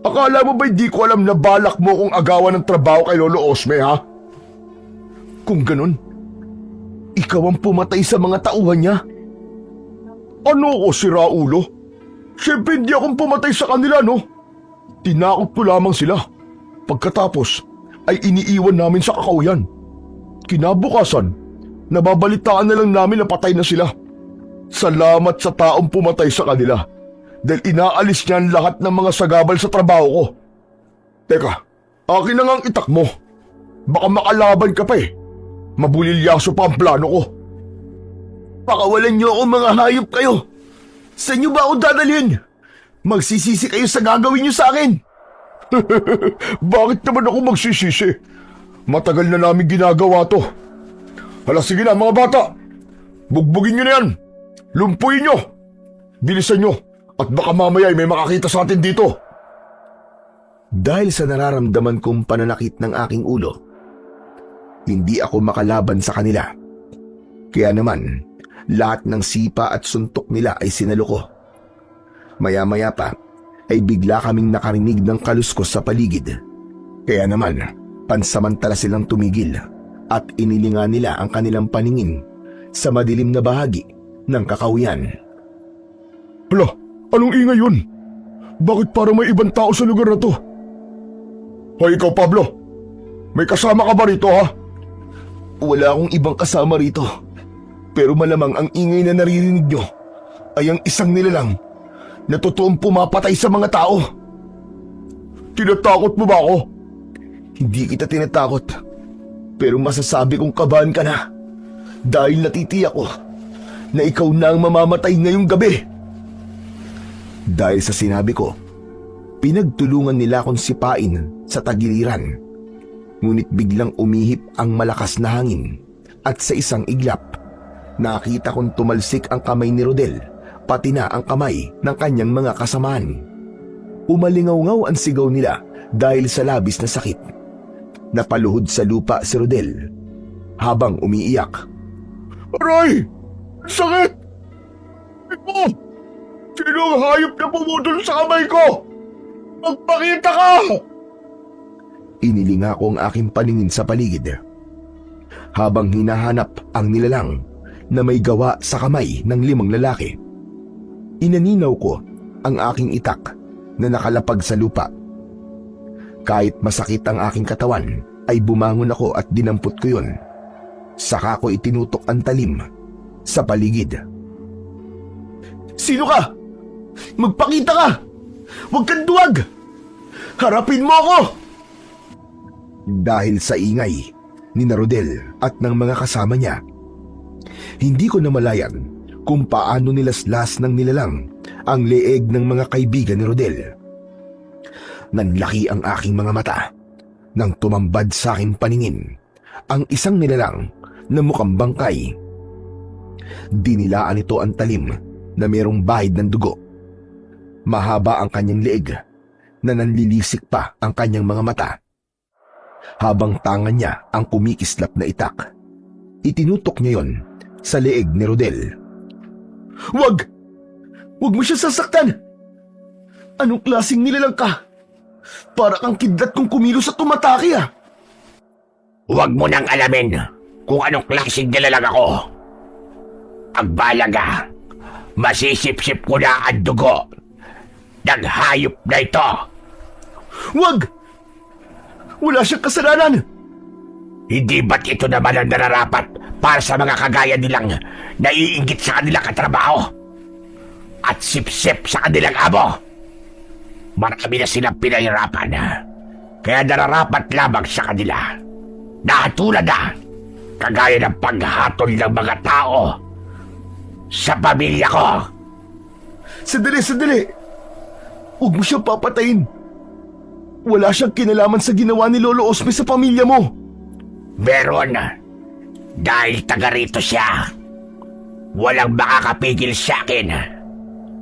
[SPEAKER 4] Akala mo ba hindi ko alam na balak mo kung agawan ng trabaho kay Lolo Osme, ha?
[SPEAKER 1] Kung ganun, ikaw ang pumatay sa mga tauhan niya.
[SPEAKER 4] Ano ko, si Raulo? Siyempre hindi akong pumatay sa kanila, no? Tinakot ko lamang sila. Pagkatapos, ay iniiwan namin sa kakahuyan. Kinabukasan, nababalitaan na lang namin na patay na sila. Salamat sa taong pumatay sa kanila dahil inaalis niya ang lahat ng mga sagabal sa trabaho ko. Teka, akin na nga ang itak mo. Baka makalaban ka pa eh. Mabulilyaso pa ang plano ko.
[SPEAKER 1] Pakawalan niyo ako, mga hayop kayo. Saan niyo ba ako dadalhin? Magsisisi kayo sa gagawin niyo sa akin.
[SPEAKER 4] Bakit naman ako magsisisi? Matagal na namin ginagawa to. Hala, sige na mga bata. Bugbugin nyo na yan. Lumpuin nyo. Bilisan nyo. At baka mamaya ay may makakita sa atin dito.
[SPEAKER 1] Dahil sa nararamdaman kong pananakit ng aking ulo, hindi ako makalaban sa kanila. Kaya naman, lahat ng sipa at suntok nila ay sinalo ko. Maya-maya pa ay bigla kaming nakarinig ng kaluskos sa paligid. Kaya naman, pansamantala silang tumigil at inilinga nila ang kanilang paningin sa madilim na bahagi ng kakahuyan.
[SPEAKER 4] Hala, anong ingay yun? Bakit parang may ibang tao sa lugar na to? Hoy, ikaw Pablo, may kasama ka ba rito, ha?
[SPEAKER 1] Wala akong ibang kasama rito. Pero malamang ang ingay na naririnig nyo ay ang isang nilalang na totoong pumapatay sa mga tao.
[SPEAKER 4] Tinatakot mo ba ako?
[SPEAKER 1] Hindi kita tinatakot. Pero masasabi kong kabahan ka na dahil natitiyak ko na ikaw na ang mamamatay ngayong gabi. Dahil sa sinabi ko, pinagtulungan nila akong sipain sa tagiliran. Ngunit biglang umihip ang malakas na hangin at sa isang iglap, nakita kong tumalsik ang kamay ni Rodel, pati na ang kamay ng kanyang mga kasamaan. Umalingaw-ngaw ang sigaw nila dahil sa labis na sakit. Napaluhod sa lupa si Rodel habang umiiyak.
[SPEAKER 4] Aray! Sakit! Ito! Sino ang hayop na pumutol sa kamay ko? Magpakita ka!
[SPEAKER 1] Inilinga ko ang aking paningin sa paligid habang hinahanap ang nilalang na may gawa sa kamay ng 5 lalaki. Inaninaw ko ang aking itak na nakalapag sa lupa. Kahit masakit ang aking katawan, ay bumangon ako at dinampot ko yun. Saka ko itinutok ang talim sa paligid. Sino ka? Magpakita ka! Huwag kang duwag! Harapin mo ako! Dahil sa ingay ni Rodel at ng mga kasama niya, hindi ko namalayan kung paano nilaslas ng nilalang ang leeg ng mga kaibigan ni Rodel. Nanlaki ang aking mga mata nang tumambad sa aking paningin ang isang nilalang na mukhang bangkay. Dinilaan ito ang talim na mayroong bahid ng dugo. Mahaba ang kanyang leeg na nanlilisik pa ang kanyang mga mata. Habang tangan niya ang kumikislap na itak, itinutok niya yon sa leeg ni Rodel. Wag! Wag mo siya sasaktan! Anong klaseng nilalang ka? Para kang kidlat kung kumilos at tumatake, ah!
[SPEAKER 2] Huwag mo nang alamin kung anong klaseng nilalang ako. Pagbalaga, masisip-sip ko na ang dugo ng hayop na ito.
[SPEAKER 1] Wag! Wala siyang kasalanan!
[SPEAKER 2] Hindi ba't ito naman ang nararapat para sa mga kagaya nilang naiinggit sa kanilang katrabaho at sip-sip sa kanilang amo?
[SPEAKER 3] Marami na silang pinahirapan. Kaya nararapat lamang sa kanila na tulad na kagaya ng paghatol ng mga tao sa pamilya ko.
[SPEAKER 4] Sandali! Huwag mo siyang papatayin. Wala siyang kinalaman sa ginawa ni Lolo Osme sa pamilya mo.
[SPEAKER 3] Meron. Dahil taga rito siya. Walang makakapigil sa akin.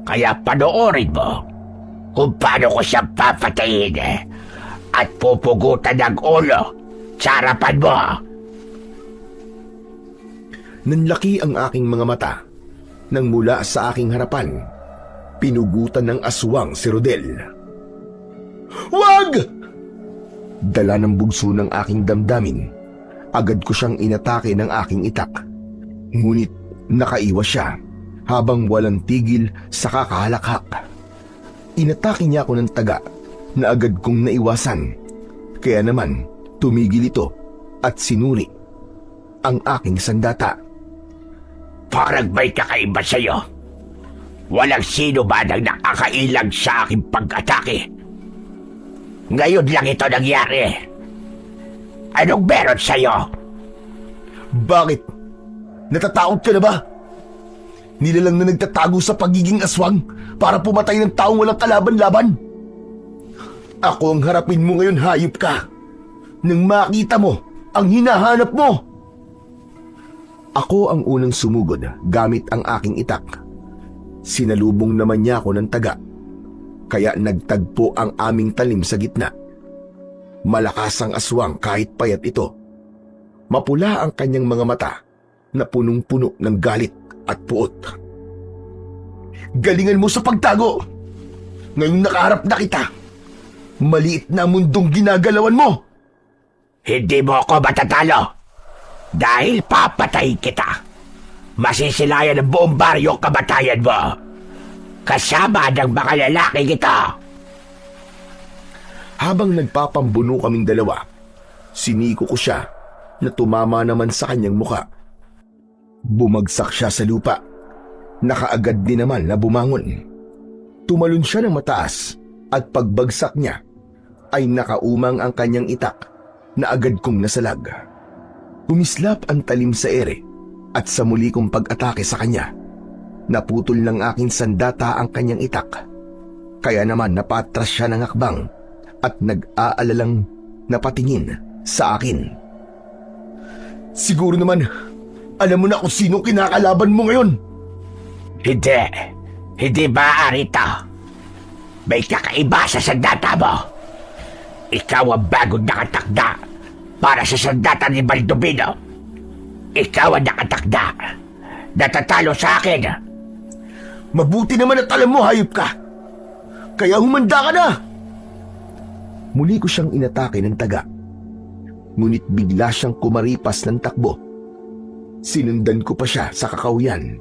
[SPEAKER 3] Kaya panoorin mo kung paano ko siya papatayin at pupugutan ng ulo sa harapan mo.
[SPEAKER 1] Nanlaki ang aking mga mata nang mula sa aking harapan, pinugutan ng aswang si Rodel.
[SPEAKER 4] Wag!
[SPEAKER 1] Dala ng bugso ng aking damdamin, agad ko siyang inatake ng aking itak. Ngunit nakaiwas siya habang walang tigil sa kakahalakhak. Inatake niya ako ng taga na agad kong naiwasan. Kaya naman tumigil ito at sinuri ang aking sandata.
[SPEAKER 3] Parang may kakaiba sa'yo. Walang sino ba nang nakakailang sa aking pag-atake. Ngayon lang ito nangyari. Anong meron sa'yo?
[SPEAKER 1] Bakit? Natatakot ka na ba? Nilalang na nagtatago sa pagiging aswang para pumatay ng taong walang kalaban-laban. Ako ang harapin mo ngayon, hayop ka. Nang makita mo ang hinahanap mo. Ako ang unang sumugod gamit ang aking itak. Sinalubong naman niya ako ng taga. Kaya nagtagpo ang aming talim sa gitna. Malakas ang aswang kahit payat ito. Mapula ang kanyang mga mata na punong-puno ng galit at puot. Galingan mo sa pagtago! Ngayong nakaharap na kita, maliit na mundong ginagalawan mo!
[SPEAKER 3] Hindi mo ako matatalo. Dahil papatay kita. Masisilayan ng buong baryo kamatayan mo. Kasama ng mga lalaki kita.
[SPEAKER 1] Habang nagpapambuno kaming dalawa, siniko ko siya na tumama naman sa kanyang muka. Bumagsak siya sa lupa. Nakaagad din naman na bumangon. Tumalon siya ng mataas at pagbagsak niya ay nakaumang ang kanyang itak na agad kong nasalag. Umislap ang talim sa ere at sa muli kong pag-atake sa kanya, naputol ng aking sandata ang kanyang itak. Kaya naman napatras siya ng hakbang at nag-aalalang napatingin sa akin. Siguro naman, alam mo na kung sino kinakalaban mo ngayon.
[SPEAKER 3] Hindi maaari ito. May kakaiba sa sandata mo. Ikaw ang bagong nakatakda para sa sandata ni Baldomino. Ikaw ang nakatakda. Natatalo sa akin.
[SPEAKER 1] Mabuti naman at alam mo, hayop ka. Kaya humanda ka na. Muli ko siyang inatake ng taga. Ngunit bigla siyang kumaripas ng takbo. Sinundan ko pa siya sa kakahuyan.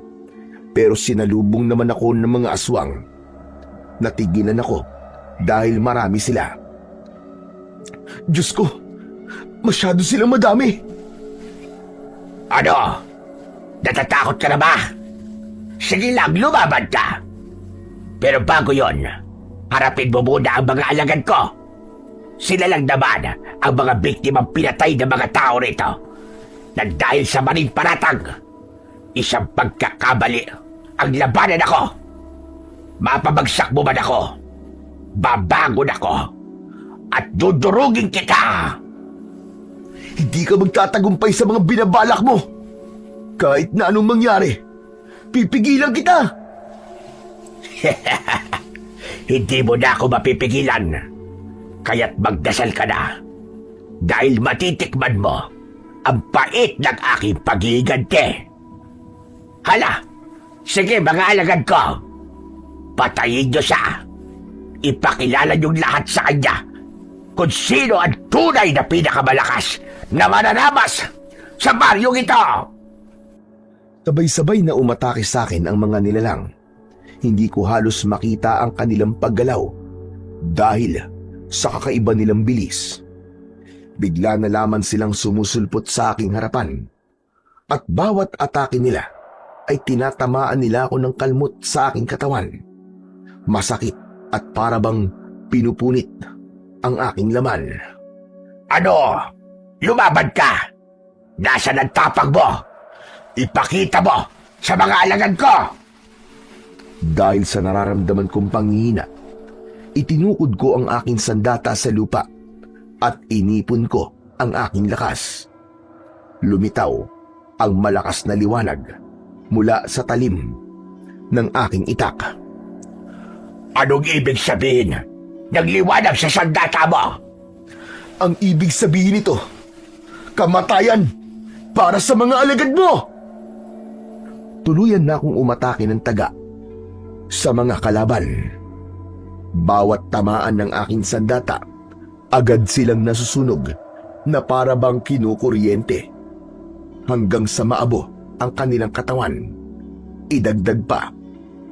[SPEAKER 1] Pero sinalubong naman ako ng mga aswang. Natigilan ako dahil marami sila. Diyos ko, masyado silang madami.
[SPEAKER 3] Ano? Natatakot ka na ba? Sige lang, lumaban ka. Pero bago yon, harapin mo muna ang mga alagad ko. Sila lang naman ang mga biktimang pinatay ng mga tao rito. Na dahil sa maling paratang, isang pagkakamali ang labanan ako. Mapabagsak mo man ako, babangon ako, at dudurugin kita.
[SPEAKER 1] Hindi ka magtatagumpay sa mga binabalak mo. Kahit na anong mangyari, pipigilan kita.
[SPEAKER 3] Hindi mo na ako mapipigilan. Kaya't magdasal ka na. Dahil matitikman mo ang pait ng aking pag-iiganti. Hala, sige mga alagad ko. Patayin niyo siya. Ipakilala niyong lahat sa kanya kung sino ang tunay na pinakamalakas na mananabas sa baryong ito.
[SPEAKER 1] Sabay-sabay na umatake sa akin ang mga nilalang. Hindi ko halos makita ang kanilang paggalaw dahil sa kakaiba nilang bilis. Bigla na lamang silang sumusulpot sa aking harapan at bawat atake nila ay tinatamaan nila ako ng kalmot sa aking katawan. Masakit at parabang pinupunit ang aking laman.
[SPEAKER 3] Ano? Lumaban ka? Nasaan ang tapang mo? Ipakita mo sa mga alagad ko!
[SPEAKER 1] Dahil sa nararamdaman kong panghihina, itinukod ko ang aking sandata sa lupa at inipon ko ang aking lakas. Lumitaw ang malakas na liwanag mula sa talim ng aking itak.
[SPEAKER 3] Anong ibig sabihin? Nagliwanag sa sandata mo?
[SPEAKER 1] Ang ibig sabihin nito, kamatayan para sa mga alagad mo! Tuluyan na akong umatake ng taga sa mga kalaban. Bawat tamaan ng aking sandata, agad silang nasusunog na para bang kinukuryente. Hanggang sa maabo ang kanilang katawan. Idagdag pa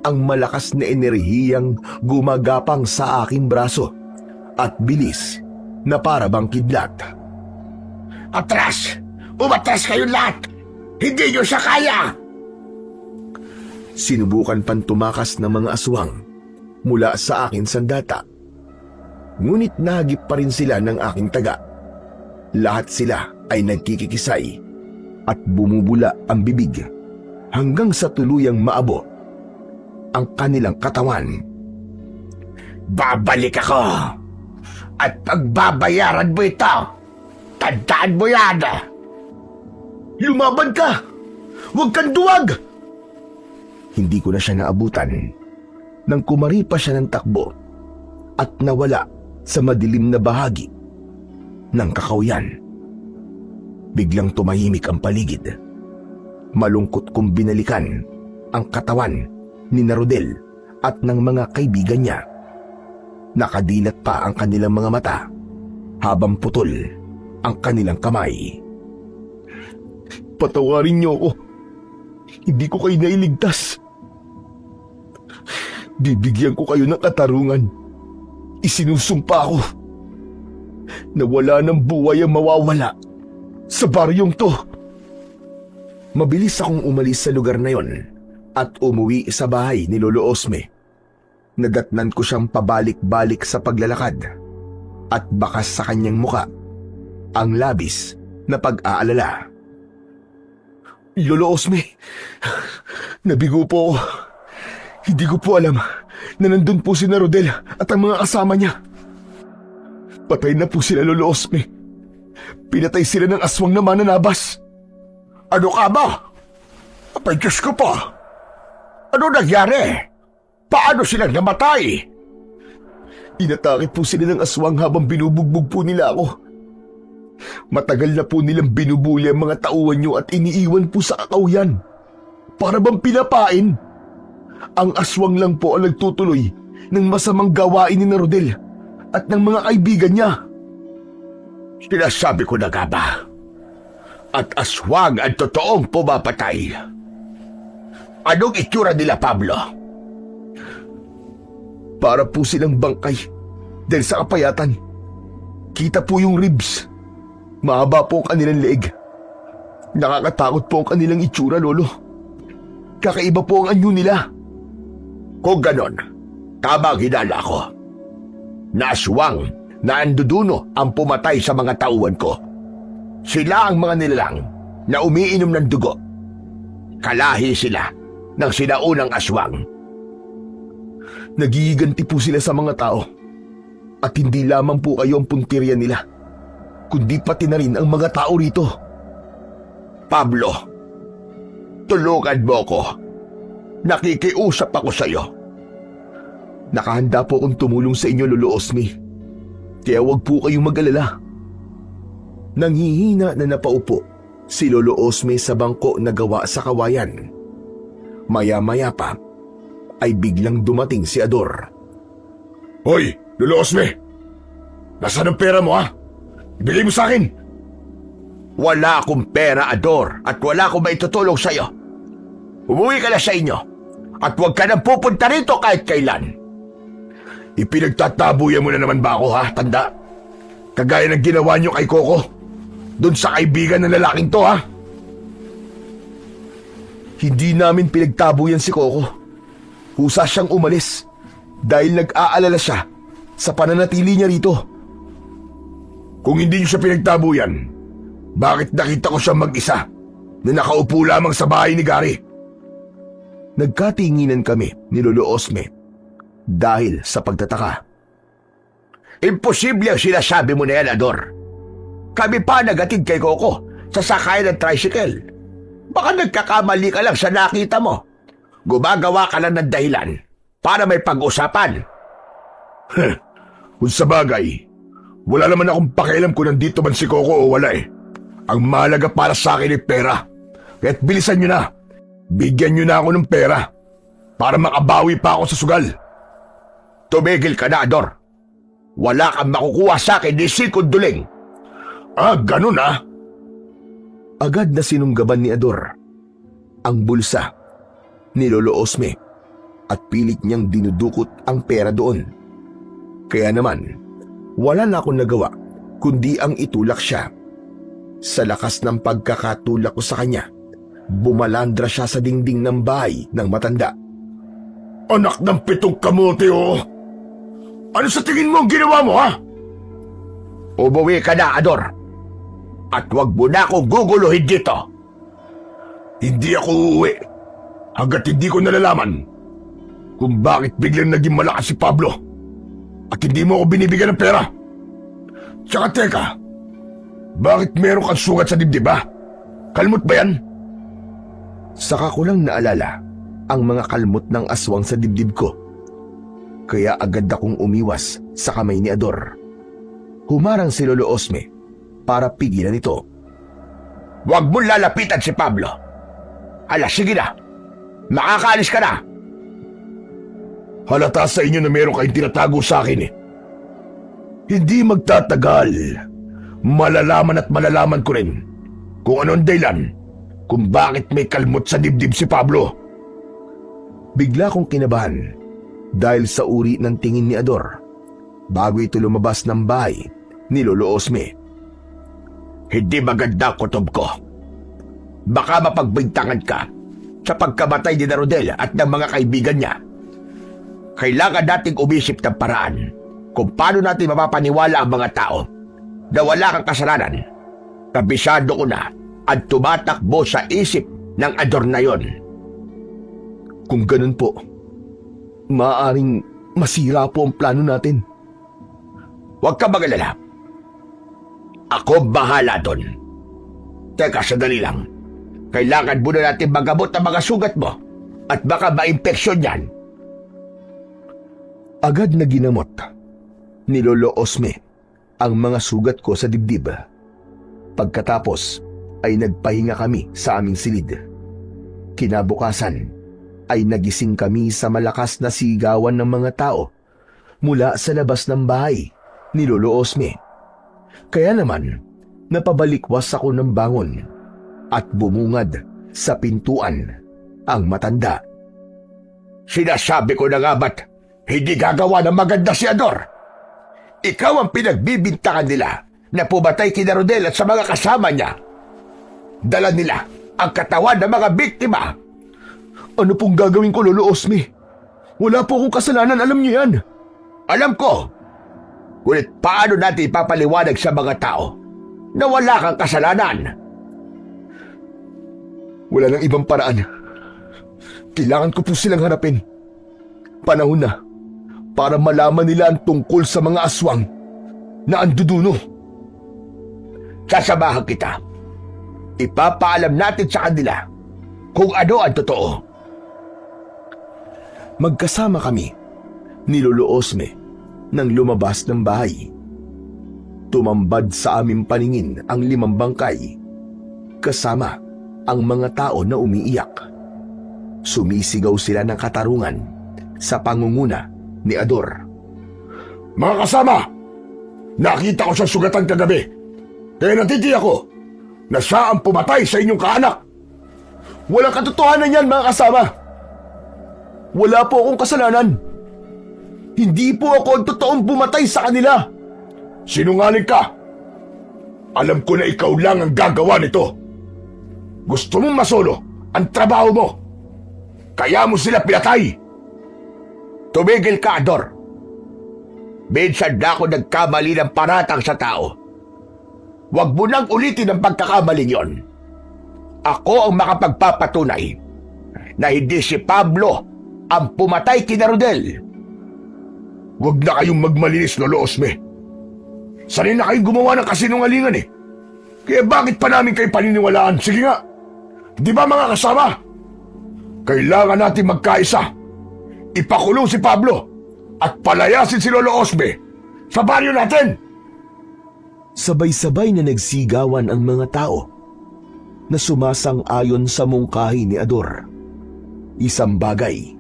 [SPEAKER 1] ang malakas na enerhiyang gumagapang sa aking braso at bilis na para bang kidlat.
[SPEAKER 3] Atras! Umatras kayong lahat! Hindi nyo siya kaya!
[SPEAKER 1] Sinubukan pang tumakas ng mga aswang mula sa akin sandata. Ngunit nahagip pa rin sila ng aking taga. Lahat sila ay nagkikikisay at bumubula ang bibig hanggang sa tuluyang maabo ang kanilang katawan.
[SPEAKER 3] Babalik ako! At pagbabayaran mo ito! Tandaan mo yan!
[SPEAKER 1] Lumaban ka! Huwag kang duwag! Hindi ko na siya naabutan nang kumaripa siya ng takbo at nawala sa madilim na bahagi ng kakawyan. Biglang tumahimik ang paligid. Malungkot kong binalikan ang katawan ni Rodel at ng mga kaibigan niya. Nakadilat pa ang kanilang mga mata habang putol ang kanilang kamay. Patawarin niyo ako. Hindi ko kayo nailigtas. Bibigyan ko kayo ng katarungan. Isinusumpa ko na wala ng buhay ang mawawala sa baryong to. Mabilis akong umalis sa lugar na yon at umuwi sa bahay ni Lolo Osme. Nadatnan ko siyang pabalik-balik sa paglalakad at bakas sa kanyang muka ang labis na pag-aalala. Lolo Osme, nabigo po ako. Hindi ko po alam na nandun po si Rodel at ang mga kasama niya. Patay na po sila, Lolo Osme. Pinatay sila ng aswang na mananabas.
[SPEAKER 3] Ano ka ba? Apay, Diyos ko po! Ano nangyari? Paano silang namatay?
[SPEAKER 1] Inatake po sila ng aswang habang binubugbog po nila ako. Matagal na po nilang binubuli ang mga tauhan niyo at iniiwan po sa kakawyan. Para bang pinapain? Ang aswang lang po ang nagtutuloy ng masamang gawain ni Rodel at ng mga kaibigan niya.
[SPEAKER 3] Sinasabi ko na nga ba? At aswang ang totoong pumapatay. Anong itsura nila, Pablo?
[SPEAKER 1] Para po silang bangkay dahil sa kapayatan. Kita po yung ribs. Mahaba po ang kanilang leeg. Nakakatakot po ang kanilang itsura, Lolo. Kakaiba po ang anyo nila.
[SPEAKER 3] Kung ganon, tama ang hinala ko. Naswang na anduduno ang pumatay sa mga tauhan ko. Sila ang mga nilalang na umiinom ng dugo. Kalahi sila ng sinaunang aswang.
[SPEAKER 1] Nagiganti po sila sa mga tao. At hindi lamang po kayo ang puntirya nila, kundi pati na rin ang mga tao rito.
[SPEAKER 3] Pablo, tulungan mo ko. Nakikiusap ako sa iyo.
[SPEAKER 1] Nakahanda po akong tumulong sa inyo, Lolo Osme. Kaya huwag po kayong mag-alala. Nanghihina na napaupo si Lolo Osme sa bangko na gawa sa kawayan. Maya-maya pa ay biglang dumating si Ador.
[SPEAKER 4] Hoy, Lolo Osme! Nasaan ang pera mo, ha? Ibigay mo sa akin!
[SPEAKER 3] Wala akong pera, Ador, at wala akong maitutulong sa iyo. Umuwi ka na sa inyo at huwag ka nang pupunta rito kahit kailan.
[SPEAKER 4] Ipinagtatabuyan mo na naman ba ako, ha, tanda? Kagaya ng ginawa niyo kay Coco. Doon sa kaibigan ng lalaking to, ha?
[SPEAKER 1] Hindi namin pinagtabuyan si Coco. Husa siyang umalis dahil nag-aalala siya sa pananatili niya rito.
[SPEAKER 3] Kung hindi niyo siya pinagtabo yan, bakit nakita ko siya mag-isa na nakaupo lamang sa bahay ni Gary?
[SPEAKER 1] Nagkatinginan kami ni Lolo Osme dahil sa pagtataka.
[SPEAKER 3] Imposible ang sinasabi mo na yan, Ador. Kami pa nagatid kay Coco sa sakayan ng tricycle. Baka nagkakamali ka lang sa nakita mo. Gumagawa ka lang ng dahilan para may pag-usapan.
[SPEAKER 4] Kung sa bagay, wala naman akong pakialam kung nandito man si Coco o wala eh. Ang mahalaga para sa akin ay pera. Kaya't bilisan nyo na. Bigyan nyo na ako ng pera para makabawi pa ako sa sugal.
[SPEAKER 3] Tumigil ka na, Ador. Wala kang makukuha sa akin ni Sikod Duling.
[SPEAKER 4] Ganun ah.
[SPEAKER 1] Agad na sinunggaban ni Ador ang bulsa ni Lolo Osme at pilit niyang dinudukot ang pera doon. Kaya naman, wala na akong nagawa kundi ang itulak siya. Sa lakas ng pagkakatulak ko sa kanya, bumalandra siya sa dingding ng bahay ng matanda.
[SPEAKER 4] Anak ng pitong kamote oh. Ano sa tingin mo ang ginawa mo ha?
[SPEAKER 3] Umuwi ka na, Ador. At huwag mo na akong guguluhin dito.
[SPEAKER 4] Hindi ako uuwi hanggat hindi ko nalalaman kung bakit biglang naging malakas si Pablo at hindi mo ako binibigyan ng pera. Tsaka teka, bakit meron kang sugat sa dibdib ba? Kalmot ba yan?
[SPEAKER 1] Saka ko lang naalala ang mga kalmot ng aswang sa dibdib ko. Kaya agad akong umiwas sa kamay ni Ador. Humarang si Lolo Osme para pigilan ito.
[SPEAKER 3] Huwag mo lalapitan si Pablo. Sige na. Makakaalis ka na.
[SPEAKER 4] Halata sa inyo na meron kayong tinatago sa akin eh. Hindi magtatagal. Malalaman at malalaman ko rin kung ano ang dahilan kung bakit may kalmot sa dibdib si Pablo.
[SPEAKER 1] Bigla kong kinabahan dahil sa uri ng tingin ni Ador bago ito lumabas ng bahay ni Lolo Osme.
[SPEAKER 3] Hindi maganda kutob ko. Baka mapagbintangan ka sa pagkamatay ni Rodel at ng mga kaibigan niya. Kailangan nating umisip ng paraan kung paano natin mapapaniwala ang mga tao na wala kang kasalanan. Kabisado ko na at tumatakbo sa isip ng Ador na yon.
[SPEAKER 1] Kung ganun po, maaaring masira po ang plano natin.
[SPEAKER 3] Huwag ka magalala. Ako bahala doon. Teka, sandali lang. Kailangan muna natin magamot ang mga sugat mo at baka ma-impeksyon yan.
[SPEAKER 1] Agad na ginamot ni Lolo Osme ang mga sugat ko sa dibdib. Pagkatapos ay nagpahinga kami sa aming silid. Kinabukasan ay nagising kami sa malakas na sigawan ng mga tao mula sa labas ng bahay ni Lolo Osme. Kaya naman, napabalikwas ako ng bangon at bumungad sa pintuan ang matanda.
[SPEAKER 3] Sinasabi ko na nga ba't hindi gagawa ng maganda si Ador? Ikaw ang pinagbibintangan nila na pumatay kina Rodel at sa mga kasama niya. Dala nila ang katawan ng mga biktima.
[SPEAKER 1] Ano pong gagawin ko, Lolo Osme? Wala po akong kasalanan, alam niyo yan.
[SPEAKER 3] Alam ko. Ngunit paano natin ipapaliwanag sa mga tao na wala kang kasalanan?
[SPEAKER 1] Wala nang ibang paraan. Kailangan ko po silang harapin. Panahon na para malaman nila ang tungkol sa mga aswang na anduduno.
[SPEAKER 3] Sasamahan kita. Ipapaalam natin sa kanila kung ano ang totoo.
[SPEAKER 1] Magkasama kami ni Lolo Osme nang lumabas ng bahay. Tumambad sa aming paningin ang 5 bangkay, kasama ang mga tao na umiiyak. Sumisigaw sila ng katarungan sa pangunguna ni Ador.
[SPEAKER 4] Mga kasama, nakita ko siyang sugatan kagabi. Kaya natitiyak ko na siya ang pumatay sa inyong kaanak.
[SPEAKER 1] Walang katotohanan yan, mga kasama. Wala po akong kasalanan. Hindi po ako ang totoong bumatay sa kanila.
[SPEAKER 4] Sinungaling ka. Alam ko na ikaw lang ang gagawa nito. Gusto mong masolo ang trabaho mo. Kaya mo sila pinatay.
[SPEAKER 3] Tumigil ka, Ador. Minsan na ako nagkamali ng paratang sa tao. Huwag mo nang ulitin ang pagkakamaling yon. Ako ang makapagpapatunay na hindi si Pablo ang pumatay kina Rodel.
[SPEAKER 4] Huwag na kayong magmalinis, Lolo Osme. Sanay na kayong gumawa ng kasinungalingan eh. Kaya bakit pa namin kayo paniniwalaan? Sige nga. Di ba mga kasama? Kailangan natin magkaisa. Ipakulong si Pablo at palayasin si Lolo Osme sa baryo natin.
[SPEAKER 1] Sabay-sabay na nagsigawan ang mga tao na sumasang-ayon sa mungkahi ni Ador. Isang bagay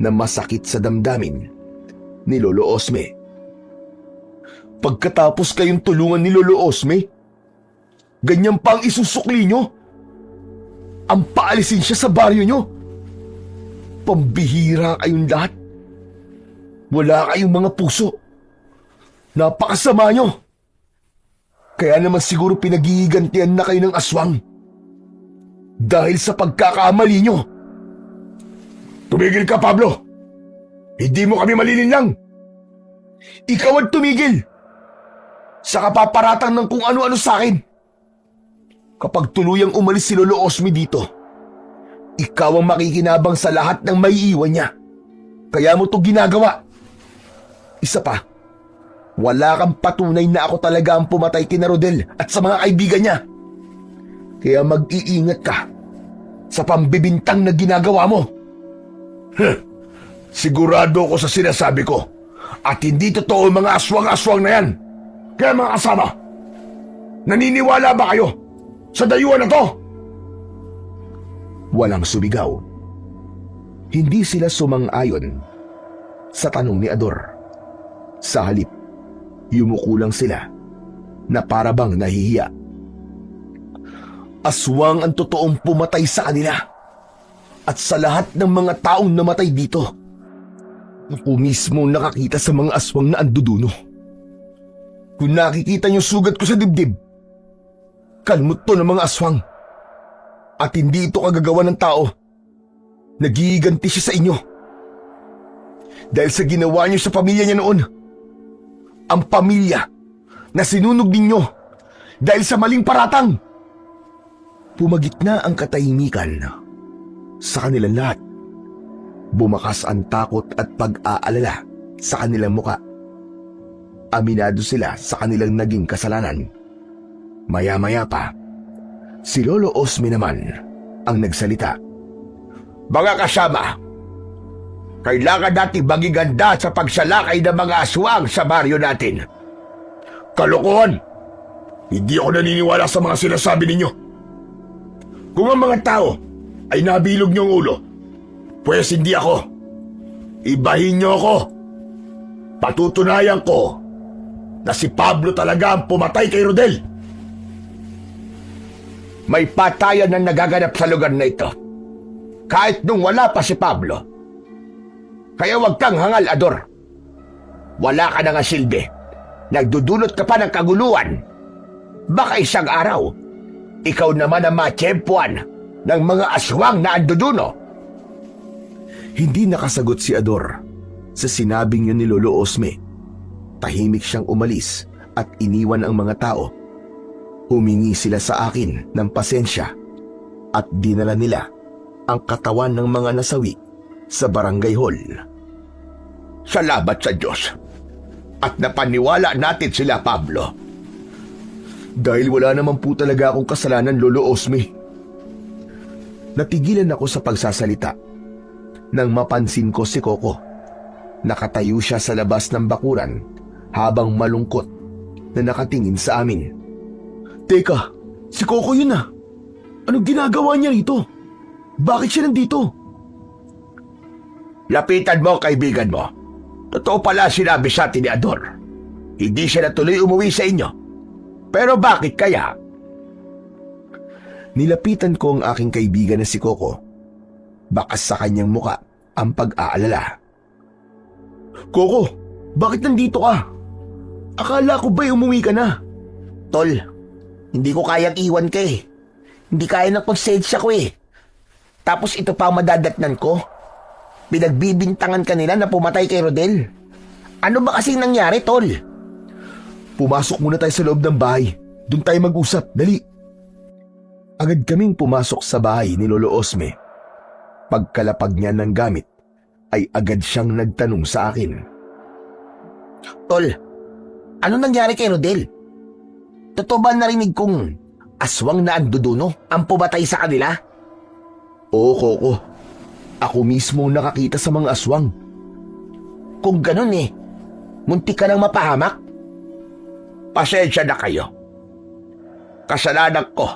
[SPEAKER 1] na masakit sa damdamin ni Lolo Osme. Pagkatapos kayong tulungan ni Lolo Osme, ganyan pa ang isusukli nyo? Ang paalisin siya sa baryo nyo? Pambihira kayong lahat. Wala kayong mga puso. Napakasama nyo. Kaya naman siguro pinagigantian na kayo ng aswang. Dahil sa pagkakamali nyo.
[SPEAKER 4] Tumigil ka, Pablo. Hindi mo kami malilinlang.
[SPEAKER 1] Ikaw ang tumigil. Sa kapaparatang ng kung ano-ano sa akin. Kapag tuluyang umalis si Lolo Osme dito, ikaw ang makikinabang sa lahat ng maiiwan niya. Kaya mo to ginagawa. Isa pa, wala kang patunay na ako talaga ang pumatay kina Rodel at sa mga kaibigan niya. Kaya mag-iingat ka sa pambibintang na ginagawa mo.
[SPEAKER 4] Sigurado ko sa sinasabi ko at hindi totoo ang mga aswang-aswang na yan. Kaya mga kasama, naniniwala ba kayo sa dayuhan na to?
[SPEAKER 1] Walang sumigaw. Hindi sila sumang-ayon sa tanong ni Ador. Sa halip, yumuko lang sila na parabang nahihiya. Aswang ang totoong pumatay sa kanila at sa lahat ng mga taong namatay dito. Ako mismo nakakita sa mga aswang na anduduno. Kung nakikita niyo sugat ko sa dibdib, kalmot to ng mga aswang. At hindi ito kagagawa ng tao. Nagiganti siya sa inyo. Dahil sa ginawa niyo sa pamilya niya noon. Ang pamilya na sinunog ninyo dahil sa maling paratang. Pumagitna ang katahimikan sa kanilang lahat. Bumakas ang takot at pag-aalala sa kanilang muka. Aminado sila sa kanilang naging kasalanan. Maya-maya pa, si Lolo Osme naman ang nagsalita.
[SPEAKER 3] Mga kasama, kailangan natin magiganda sa pagsalakay ng mga aswang sa baryo natin.
[SPEAKER 4] Kalokohan! Hindi ako naniniwala sa mga sinasabi ninyo. Kung ang mga tao ay nabilog niyong ulo, pues hindi ako. Ibahin niyo ako. Patutunayan ko na si Pablo talaga ang pumatay kay Rodel.
[SPEAKER 3] May patayan na nagaganap sa lugar na ito. Kahit nung wala pa si Pablo. Kaya huwag kang hangal, Ador. Wala ka na nga silbi. Nagdudulot ka pa ng kaguluhan. Baka isang araw, ikaw naman ang matsyempuan ng mga aswang na anduduno.
[SPEAKER 1] Hindi nakasagot si Ador sa sinabing yun ni Lolo Osme. Tahimik siyang umalis at iniwan ang mga tao. Humingi sila sa akin ng pasensya at dinala nila ang katawan ng mga nasawi sa barangay hall.
[SPEAKER 3] Salamat sa Diyos. At napaniwala natin sila, Pablo.
[SPEAKER 1] Dahil wala naman po talaga akong kasalanan, Lolo Osme. Natigilan ako sa pagsasalita nang mapansin ko si Coco. Nakatayo siya sa labas ng bakuran habang malungkot na nakatingin sa amin. Teka, si Coco yun ah. Anong ginagawa niya rito? Bakit siya nandito?
[SPEAKER 3] Lapitan mo, kaibigan mo. Totoo pala sinabi sa atin ni Ador. Hindi siya natuloy umuwi sa inyo. Pero bakit kaya?
[SPEAKER 1] Nilapitan ko ang aking kaibigan na si Coco. Bakas sa kanyang muka ang pag-aalala. Coco, bakit nandito ka? Akala ko ba'y umuwi ka na?
[SPEAKER 2] Tol, hindi ko kayang iwan ka eh. Hindi kaya ng konsensya ko eh. Tapos ito pa ang madadatnan ko. Pinagbibintangan ka nila na pumatay kay Rodel. Ano ba kasing nangyari, Tol?
[SPEAKER 1] Pumasok muna tayo sa loob ng bahay. Doon tayo mag-usap, dali. Agad kaming pumasok sa bahay ni Lolo Osme. Pagkalapag niya ng gamit, ay agad siyang nagtanong sa akin.
[SPEAKER 2] Tol, ano nangyari kay Rodel? Totoo ba narinig kong aswang na anduduno ang pumatay sa kanila?
[SPEAKER 1] Oo, Koko. Ako mismo nakakita sa mga aswang.
[SPEAKER 2] Kung ganun muntik ka nang mapahamak.
[SPEAKER 3] Pasensya na kayo. Kasalanan ko.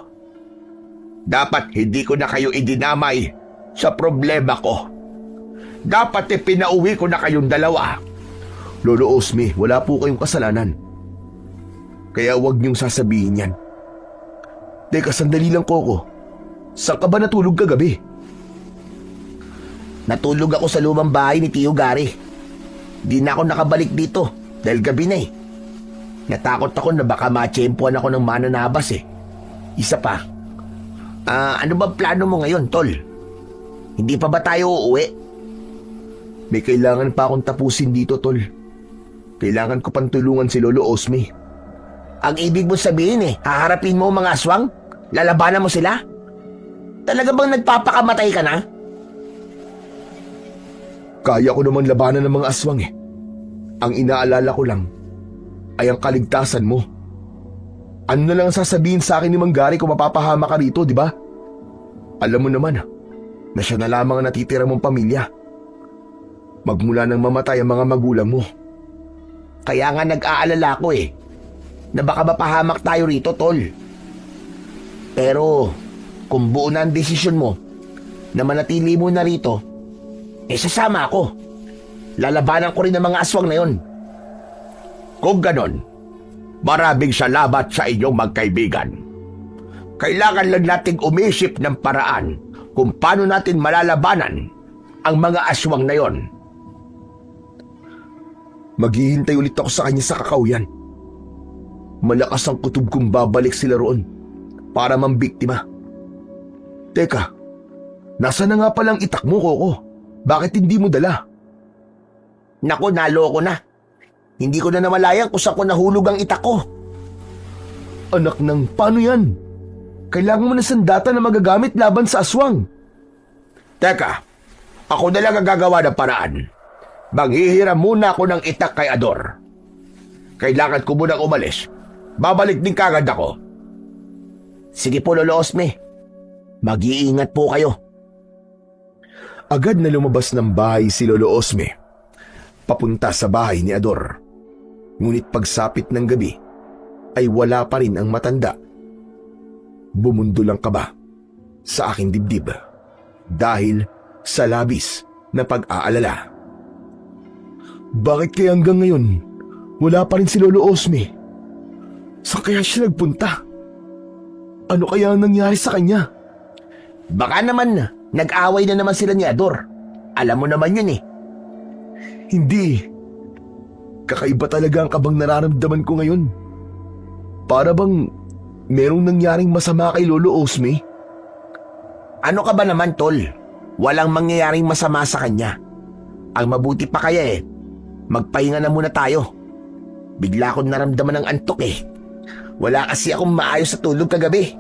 [SPEAKER 3] Dapat hindi ko na kayo idinamay sa problema ko. Dapat pinauwi ko na kayong dalawa.
[SPEAKER 1] Lolo Osme, wala po kayong kasalanan. Kaya huwag niyong sasabihin yan. Teka, sandali lang, Koko. Saan ka ba natulog kagabi?
[SPEAKER 2] Natulog ako sa lumang bahay ni Tio Gary. Di na ako nakabalik dito dahil gabi na Natakot ako na baka matsyempuan ako ng mananabas Isa pa. Ano ba plano mo ngayon, Tol? Hindi pa ba tayo uuwi?
[SPEAKER 1] May kailangan pa akong tapusin dito, Tol. Kailangan ko pang tulungan si Lolo Osme.
[SPEAKER 2] Ang ibig mo sabihin haharapin mo mga aswang? Lalabanan mo sila? Talaga bang nagpapakamatay ka na?
[SPEAKER 1] Kaya ko naman labanan ng mga aswang Ang inaalala ko lang ay ang kaligtasan mo. Ano na lang ang sasabihin sa akin ni Mang Gary kung mapapahama ka rito, di ba? Alam mo naman na siya na lamang ang natitira mong pamilya. Magmula nang mamatay ang mga magulang mo.
[SPEAKER 2] Kaya nga nag-aalala ko na baka mapahamak tayo rito, Tol. Pero kung buo na ang desisyon mo na manatili mo na rito, sasama ako. Lalabanan ko rin ang mga aswang na yon.
[SPEAKER 3] Kung ganon, maraming salamat sa inyong magkaibigan. Kailangan lang nating umisip ng paraan kung paano natin malalabanan ang mga aswang na yon.
[SPEAKER 1] Maghihintay ulit ako sa kanya sa kakauyan. Malakas ang kutob kong babalik sila roon para mambiktima. Teka, nasa na nga palang itak mo, Koko? Bakit hindi mo dala?
[SPEAKER 2] Naku, naloko na. Hindi ko na namalayan kung saan ko nahulog ang itak ko.
[SPEAKER 1] Anak ng, paano yan? Kailangan mo ng sandata na magagamit laban sa aswang.
[SPEAKER 3] Teka, ako na lang ang gagawa ng paraan. Manghihiram muna ako ng itak kay Ador. Kailangan ko munang umalis. Babalik din kagad ako.
[SPEAKER 2] Sige po, Lolo Osme. Mag-iingat po kayo.
[SPEAKER 1] Agad na lumabas ng bahay si Lolo Osme, papunta sa bahay ni Ador. Ngunit pagsapit ng gabi, ay wala pa rin ang matanda. Bumundol ang kaba sa aking dibdib dahil sa labis na pag-aalala. Bakit kaya hanggang ngayon wala pa rin si Lolo Osme? Saan kaya siya nagpunta? Ano kaya ang nangyari sa kanya?
[SPEAKER 2] Baka naman nag-away na naman sila ni Ador. Alam mo naman yun
[SPEAKER 1] Hindi. Kakaiba talaga ang kabang nararamdaman ko ngayon. Para bang merong nangyaring masama kay Lolo Osme?
[SPEAKER 2] Ano ka ba naman, Tol? Walang mangyayaring masama sa kanya. Ang mabuti pa kaya magpahinga na muna tayo. Bigla akong naramdaman ng antok Wala kasi akong maayos sa tulog kagabi.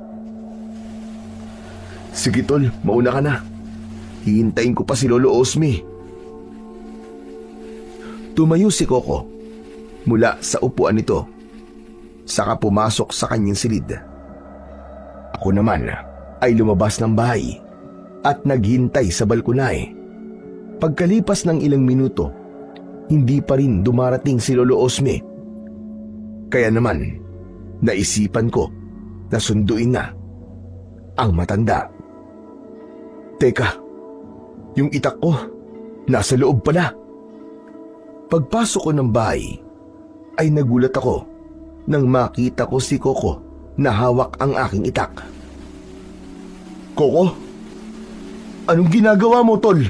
[SPEAKER 1] Sige, Tol, mauna ka na. Hihintayin ko pa si Lolo Osme. Tumayo si Koko mula sa upuan nito, saka pumasok sa kanyang silid. Ako naman ay lumabas ng bahay at naghintay sa balkonahe. Pagkalipas ng ilang minuto, hindi pa rin dumarating si Lolo Osme. Kaya naman, naisipan ko na sunduin na ang matanda. Teka, yung itak ko, nasa loob pala. Pagpasok ko ng bahay, ay nagulat ako nang makita ko si Koko na hawak ang aking itak. Koko? Anong ginagawa mo, Tol?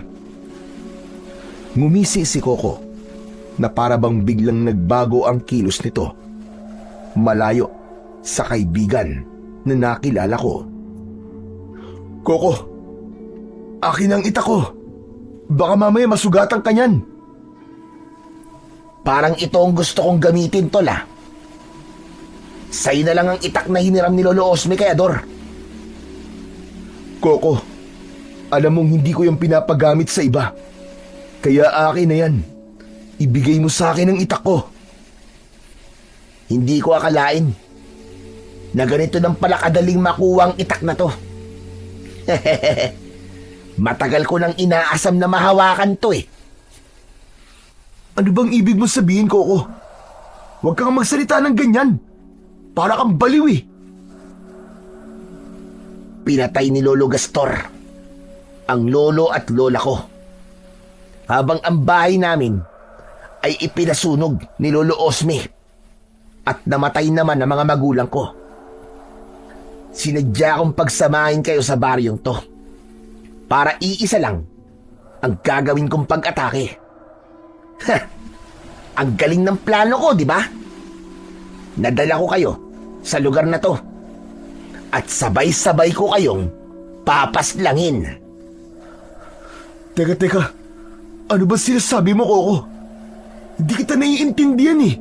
[SPEAKER 1] Ngumisi si Koko na para bang biglang nagbago ang kilos nito. Malayo sa kaibigan na nakilala ko. Koko, akin ang itak ko. Baka mamaya masugatan ka niyan.
[SPEAKER 2] Parang ito ang gusto kong gamitin, tol, ah. Sa'yo na lang ang itak na hiniram ni Lolo Osme kay Ador.
[SPEAKER 1] Coco, alam mong hindi ko yung pinapagamit sa iba. Kaya akin na yan. Ibigay mo sa akin ang itak ko.
[SPEAKER 2] Hindi ko akalain na ganito nang pala kadaling makuha ang itak na to. Matagal ko nang inaasam na mahawakan to eh.
[SPEAKER 1] Ano bang ibig mo sabihin, Coco? Huwag kang magsalita ng ganyan. Para kang baliw eh.
[SPEAKER 2] Pinatay ni Lolo Gastor ang lolo at lola ko, habang ang bahay namin ay ipinasunog ni Lolo Osme at namatay naman ang mga magulang ko. Sinadya kong pagsamahin kayo sa baryong to para iisa lang ang gagawin kong pag-atake. Ang galing ng plano ko, di ba? Nadala ko kayo sa lugar na to at sabay-sabay ko kayong papaslangin.
[SPEAKER 1] Teka. Ano ba sinasabi mo, Coco? Hindi kita naiintindihan eh.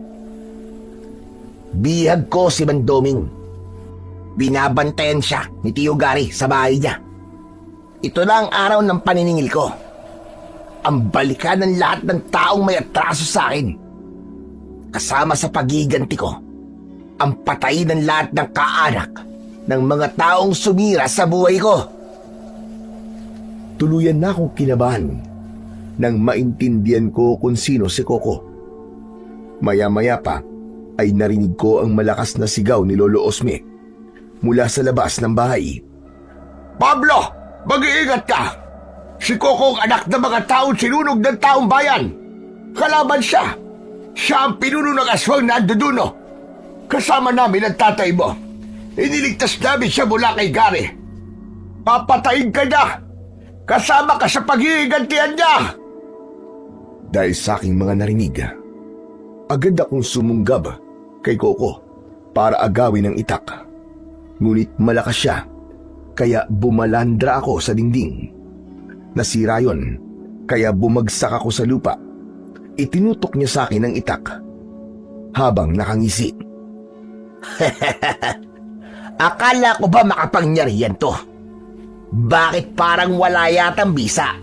[SPEAKER 2] Bihag ko si Mandoming. Binabantayan siya ni Tio Gary sa bahay niya. Ito na ang araw ng paniningil ko. Ang balikan ng lahat ng taong may atraso sa akin. Kasama sa pagiganti ko, ang patay ng lahat ng kaanak ng mga taong sumira sa buhay ko.
[SPEAKER 1] Tuluyan na akong kinabahan nang maintindihan ko kung sino si Coco. Maya-maya pa ay narinig ko ang malakas na sigaw ni Lolo Osme mula sa labas ng bahay.
[SPEAKER 3] Pablo, mag-iingat ka! Si Coco ang anak ng mga taong sinunog ng taong bayan. Kalaban siya. Siya ang pinuno ng aswang na anduduno. Kasama namin ang tatay mo. Iniligtas namin siya mula kay Gary. Papatayin ka niya. Kasama ka sa paghihigantihan niya.
[SPEAKER 1] Dahil sa aking mga narinig, agad akong sumunggab kay Coco para agawin ang itak. Ngunit malakas siya, kaya bumalandra ako sa dingding. Nasira yon, kaya bumagsak ako sa lupa. Itinutok niya sa akin ang itak habang nakangisi.
[SPEAKER 2] Akala ko ba makapangyarihan to? Bakit parang wala yatang bisa?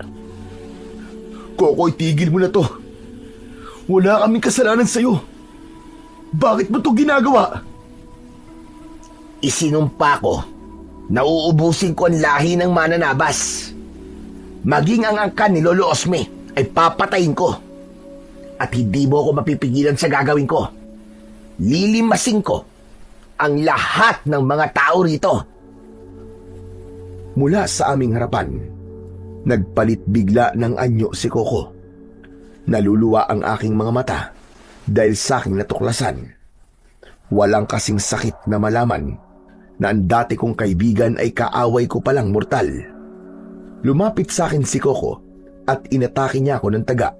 [SPEAKER 1] Coco, itigil mo na to. Wala kaming kasalanan sa'yo. Bakit mo to ginagawa?
[SPEAKER 2] Isinumpa ko na uubusin ko ang lahi ng mananabas. Maging ang angkan ni Lolo Osme ay papatayin ko. At hindi mo ako mapipigilan sa gagawin ko. Lilimasin ko ang lahat ng mga tao rito.
[SPEAKER 1] Mula sa aming harapan, nagpalit bigla ng anyo si Coco. Naluluwa ang aking mga mata dahil sa aking natuklasan. Walang kasing sakit na malaman na ang dati kong kaibigan ay kaaway ko palang mortal. Lumapit sa akin si Coco at inatake niya ako ng taga.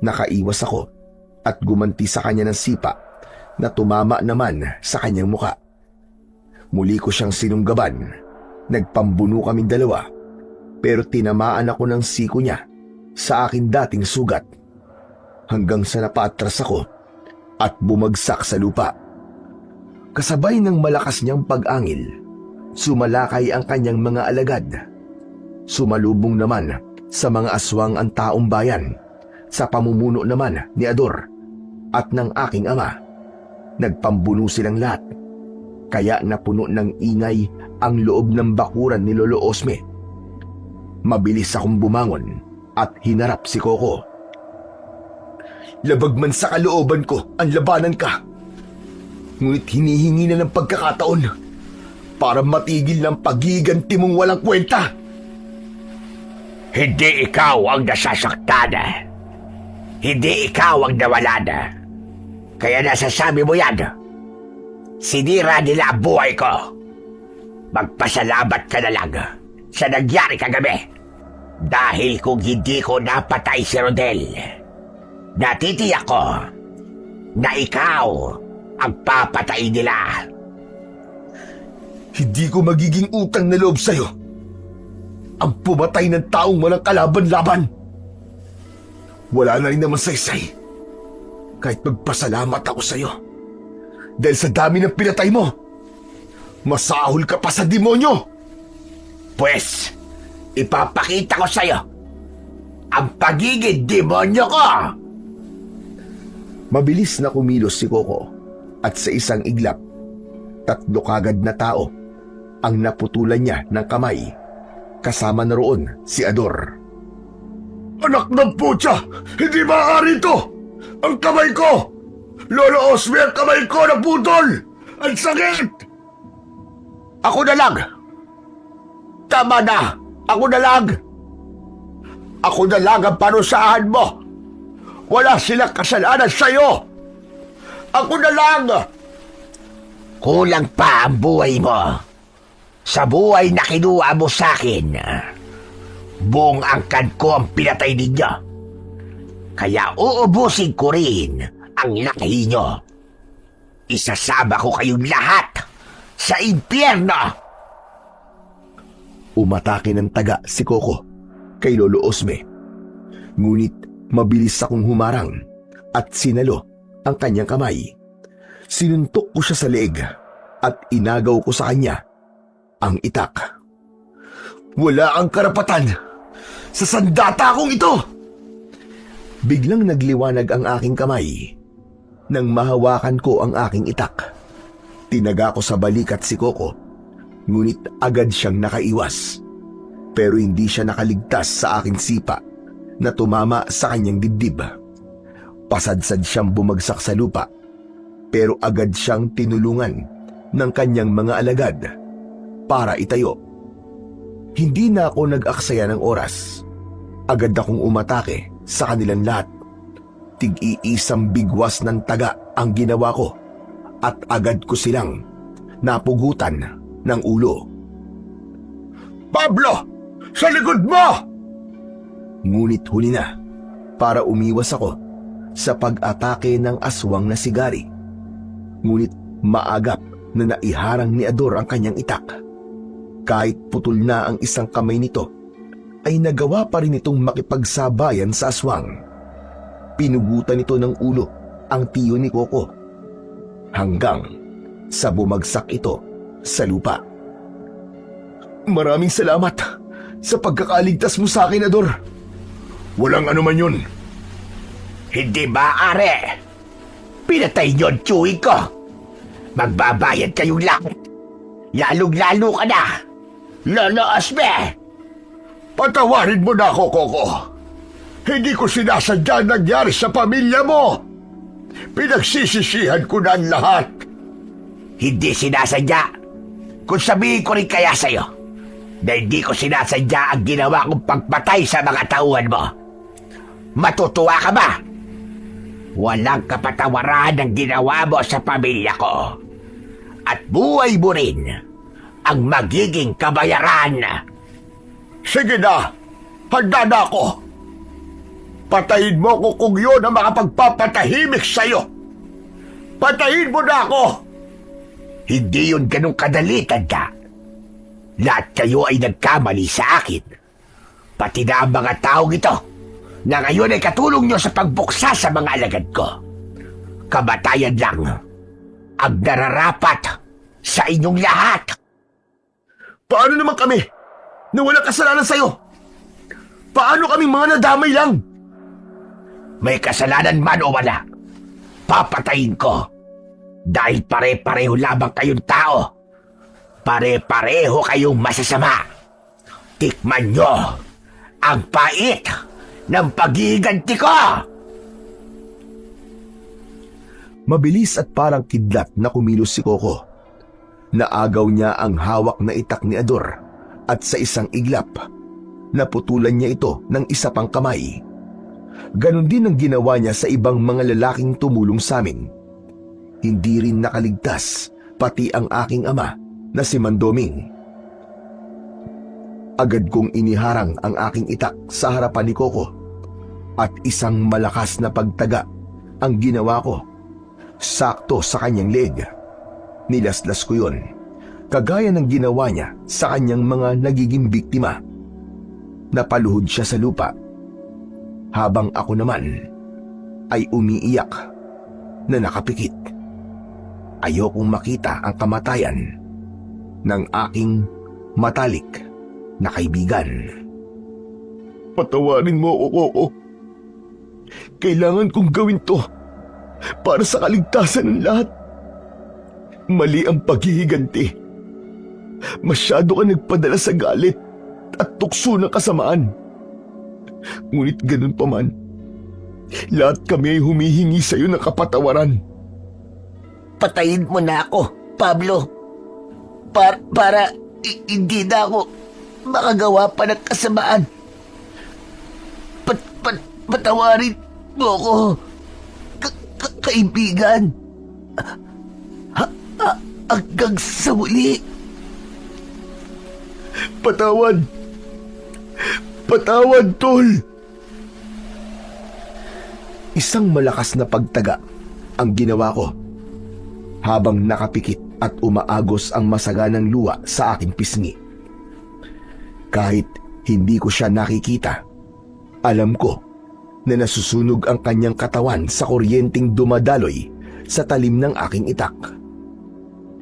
[SPEAKER 1] Nakaiwas ako at gumanti sa kanya ng sipa na tumama naman sa kanyang muka. Muli ko siyang sinunggaban. Nagpambuno kaming dalawa, pero tinamaan ako ng siko niya sa akin dating sugat hanggang sa napaatras ako at bumagsak sa lupa. Kasabay ng malakas niyang pag-angil, sumalakay ang kanyang mga alagad. Sumalubong naman sa mga aswang ang taong bayan, sa pamumuno naman ni Ador at ng aking ama. Nagpambuno silang lahat, kaya napuno ng ingay ang loob ng bakuran ni Lolo Osme. Mabilis akong bumangon at hinarap si Coco. Labag man sa kalooban ko ang labanan ka. Ngunit hinihingi na ng pagkakataon para matigil ng paghiganti mong walang kwenta.
[SPEAKER 3] Hindi ikaw ang nasasaktan. Hindi ikaw ang nawalan. Kaya nasasabi mo yan. Sinira nila ang buhay ko. Magpasalamat ka na lang sa nangyari kagabi. Dahil kung hindi ko napatay si Rodel, natitiyak ko na ikaw ang papatay nila.
[SPEAKER 1] Hindi ko magiging utang na loob sa'yo ang pumatay ng taong walang kalaban-laban. Wala na rin naman saysay kahit magpasalamat ako sa'yo. Dahil sa dami ng pinatay mo, masahol ka pa sa demonyo.
[SPEAKER 2] Pwes, ipapakita ko sa'yo ang pagiging demonyo ko!
[SPEAKER 1] Mabilis na kumilos si Coco at sa isang iglap, 3 kagad na tao ang naputulan niya ng kamay. Kasama na roon si Ador.
[SPEAKER 4] Anak ng putya! Hindi maaari ito! Ang kamay ko! Lolo Osme, ang kamay ko naputol! Ang sakit!
[SPEAKER 2] Ako na lang! Tama na! Ako na lang! Ako na lang ang parusahan mo! Wala silang kasalanan sa'yo! Ako na lang! Kulang pa ang buhay mo sa buhay na kinuha mo sa akin. Buong angkan ko ang pinatay ninyo. Kaya uubusin ko rin ang lahi nyo. Isasama ko kayong lahat sa impyerno.
[SPEAKER 1] Umatake ng taga si Coco kay Lolo Osme. Ngunit mabilis akong humarang at sinalo ang kanyang kamay. Sinuntok ko siya sa leeg at inagaw ko sa kanya ang itak. Wala ang karapatan sa sandata kong ito! Biglang nagliwanag ang aking kamay nang mahawakan ko ang aking itak. Tinaga ko sa balikat si Coco, ngunit agad siyang nakaiwas. Pero hindi siya nakaligtas sa aking sipa na tumama sa kanyang dibdib. Pasadsad siyang bumagsak sa lupa, pero agad siyang tinulungan ng kanyang mga alagad para itayo. Hindi na ako nag-aksaya ng oras. Agad akong umatake sa kanilang lahat. Tig-iisang bigwas ng taga ang ginawa ko at agad ko silang napugutan ng ulo.
[SPEAKER 4] Pablo! Sa likod mo!
[SPEAKER 1] Ngunit huli na para umiwas ako sa pag-atake ng aswang na si Gary. Ngunit maagap na naiharang ni Ador ang kanyang itak. Kahit putol na ang isang kamay nito, ay nagawa pa rin itong makipagsabayan sa aswang. Pinugutan nito ng ulo ang tiyo ni Coco hanggang sa bumagsak ito sa lupa. Maraming salamat sa pagkakaligtas mo sa akin, Ador.
[SPEAKER 4] Walang anuman yun.
[SPEAKER 2] Hindi maaari. Pinatay niyo ang tiyuhin ko. Magbabayad kayong lahat. Lalong-lalo ka na, Lolo Osme.
[SPEAKER 4] Patawarin mo na ako, Coco. Hindi ko sinasadya nangyari sa pamilya mo. Pinagsisisihan ko na ang lahat.
[SPEAKER 2] Hindi sinasadya. Kung sabihin ko rin kaya sa'yo na hindi ko sinasadya ang ginawa kong pagpatay sa mga tauhan mo, matutuwa ka ba? Walang kapatawaran ang ginawa mo sa pamilya ko. At buhay mo rin ang magiging kabayaran.
[SPEAKER 4] Sige na, handa na ako. Patayin mo ko kung yun ang makapagpapatahimik sa'yo. Patayin mo na ako!
[SPEAKER 2] Hindi yun ganun kadali, tanda. Lahat kayo ay nagkamali sa akin. Pati na ang mga taong ito na ngayon ay katulong nyo sa pagbuksa sa mga alagad ko. Kamatayan lang ang nararapat sa inyong lahat.
[SPEAKER 1] Paano naman kami na walang kasalanan sa'yo? Paano kami mga nadamay lang?
[SPEAKER 2] May kasalanan man o wala, papatayin ko. Dahil pare-pareho lamang kayong tao. Pare-pareho kayong masasama. Tikman nyo ang pait ng paghiganti ko!
[SPEAKER 1] Mabilis at parang kidlat na kumilos si Coco. Naagaw niya ang hawak na itak ni Ador at sa isang iglap, naputulan niya ito ng isa pang kamay. Ganon din ang ginawa niya sa ibang mga lalaking tumulong sa amin. Hindi rin nakaligtas pati ang aking ama na si Mandoming. Agad kong iniharang ang aking itak sa harapan ni Coco at isang malakas na pagtaga ang ginawa ko. Sakto sa kanyang leeg. Nilaslas ko yun, kagaya ng ginawa niya sa kanyang mga nagiging biktima. Napaluhod siya sa lupa, habang ako naman ay umiiyak na nakapikit. Ayokong makita ang kamatayan ng aking matalik na kaibigan.
[SPEAKER 4] Patawarin mo ako, Coco. Kailangan kong gawin to para sa kaligtasan ng lahat. Mali ang paghihiganti. Masyado ka nagpadala sa galit at tukso ng kasamaan. Ngunit ganun pa man, lahat kami ay humihingi sa iyo ng kapatawaran.
[SPEAKER 2] Patayin mo na ako, Pablo. Para hindi na ako makagawa pa ng kasamaan. Patawarin mo ako, kaibigan. Hanggang sa muli.
[SPEAKER 4] Patawad! Patawad, tol!
[SPEAKER 1] Isang malakas na pagtaga ang ginawa ko habang nakapikit at umaagos ang masaganang luha sa aking pisngi. Kahit hindi ko siya nakikita, alam ko na nasusunog ang kanyang katawan sa kuryenteng dumadaloy sa talim ng aking itak.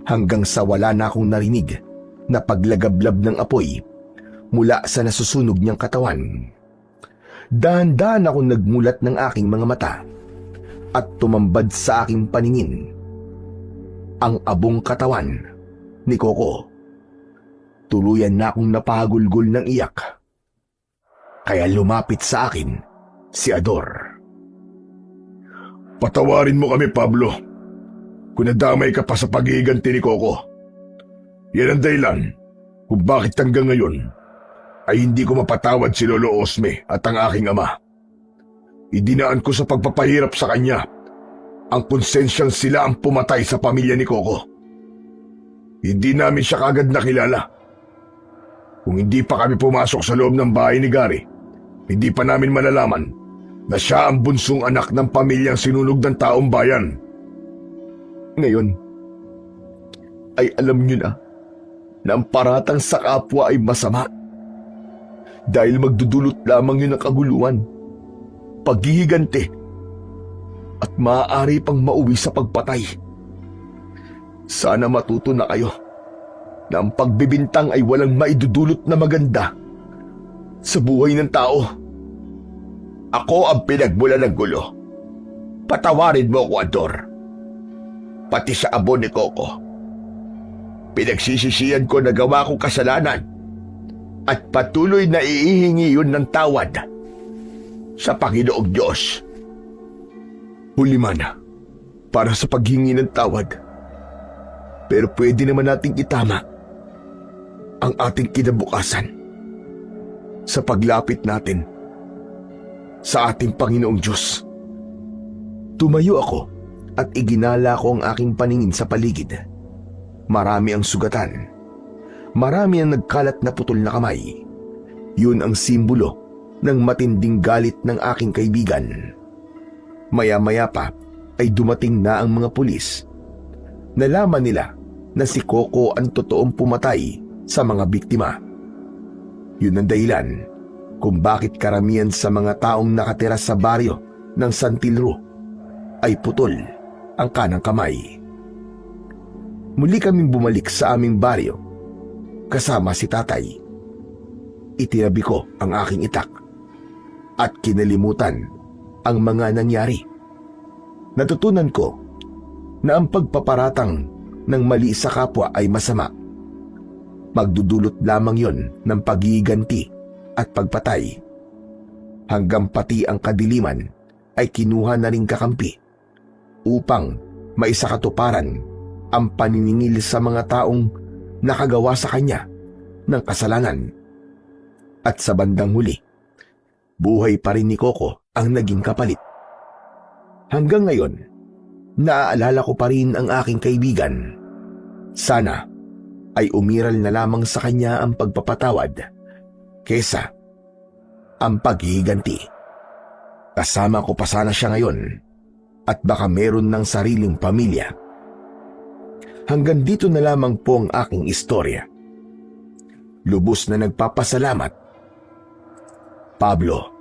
[SPEAKER 1] Hanggang sa wala na akong narinig na paglagablab ng apoy mula sa nasusunog niyang katawan. Dahan-dahan akong nagmulat ng aking mga mata at tumambad sa aking paningin ang abong katawan ni Coco. Tuluyan na akong napahagulgol ng iyak. Kaya lumapit sa akin si Ador.
[SPEAKER 4] Patawarin mo kami, Pablo. Kung nadamay ka pa sa paghihiganti ni Coco. Yan ang dahilan kung bakit hanggang ngayon ay hindi ko mapatawad si Lolo Osme at ang aking ama. Idinaan ko sa pagpapahirap sa kanya ang konsensyang sila ang pumatay sa pamilya ni Coco. Hindi namin siya kagad nakilala. Kung hindi pa kami pumasok sa loob ng bahay ni Gary, hindi pa namin malalaman na siya ang bunsong anak ng pamilyang sinunog ng taong bayan.
[SPEAKER 1] Ngayon, ay alam niyo na ang paratang sa kapwa ay masama. Dahil magdudulot lamang yun ng kaguluhan, paghihiganti, at maaari pang mauwi sa pagpatay. Sana matuto na kayo na ang pagbibintang ay walang maidudulot na maganda sa buhay ng tao.
[SPEAKER 3] Ako ang pinagmula ng gulo. Patawarin mo ako, Ador. Pati sa abo ni Coco. Pinagsisisihan ko na gawa kong kasalanan at patuloy na iihingi yun ng tawad sa Panginoong Diyos.
[SPEAKER 1] Huli man, para sa paghingi ng tawad. Pero pwede naman nating itama ang ating kinabukasan sa paglapit natin sa ating Panginoong Diyos. Tumayo ako at iginala ko ang aking paningin sa paligid. Marami ang sugatan. Marami ang nagkalat na putol na kamay. Yun ang simbolo ng matinding galit ng aking kaibigan. Maya-maya pa ay dumating na ang mga pulis. Nalaman nila na si Coco ang totoong pumatay sa mga biktima. Yun ang dahilan kung bakit karamihan sa mga taong nakatira sa baryo ng Santilro ay putol ang kanang kamay. Muli kaming bumalik sa aming baryo kasama si tatay. Itinabi ko ang aking itak at kinalimutan ang mga nangyari. Natutunan ko na ang pagpaparatang ng mali sa kapwa ay masama. Magdudulot lamang yon ng paghihiganti at pagpatay. Hanggang pati ang kadiliman ay kinuha na ring kakampi upang maisakatuparan ang paniningil sa mga taong nakagawa sa kanya ng kasalanan. At sa bandang huli, buhay pa rin ni Coco ang naging kapalit. Hanggang ngayon, naaalala ko pa rin ang aking kaibigan. Sana ay umiral na lamang sa kanya ang pagpapatawad kesa ang paghihiganti. Kasama ko pa sana siya ngayon at baka meron ng sariling pamilya. Hanggang dito na lamang po ang aking istorya. Lubos na nagpapasalamat, Pablo.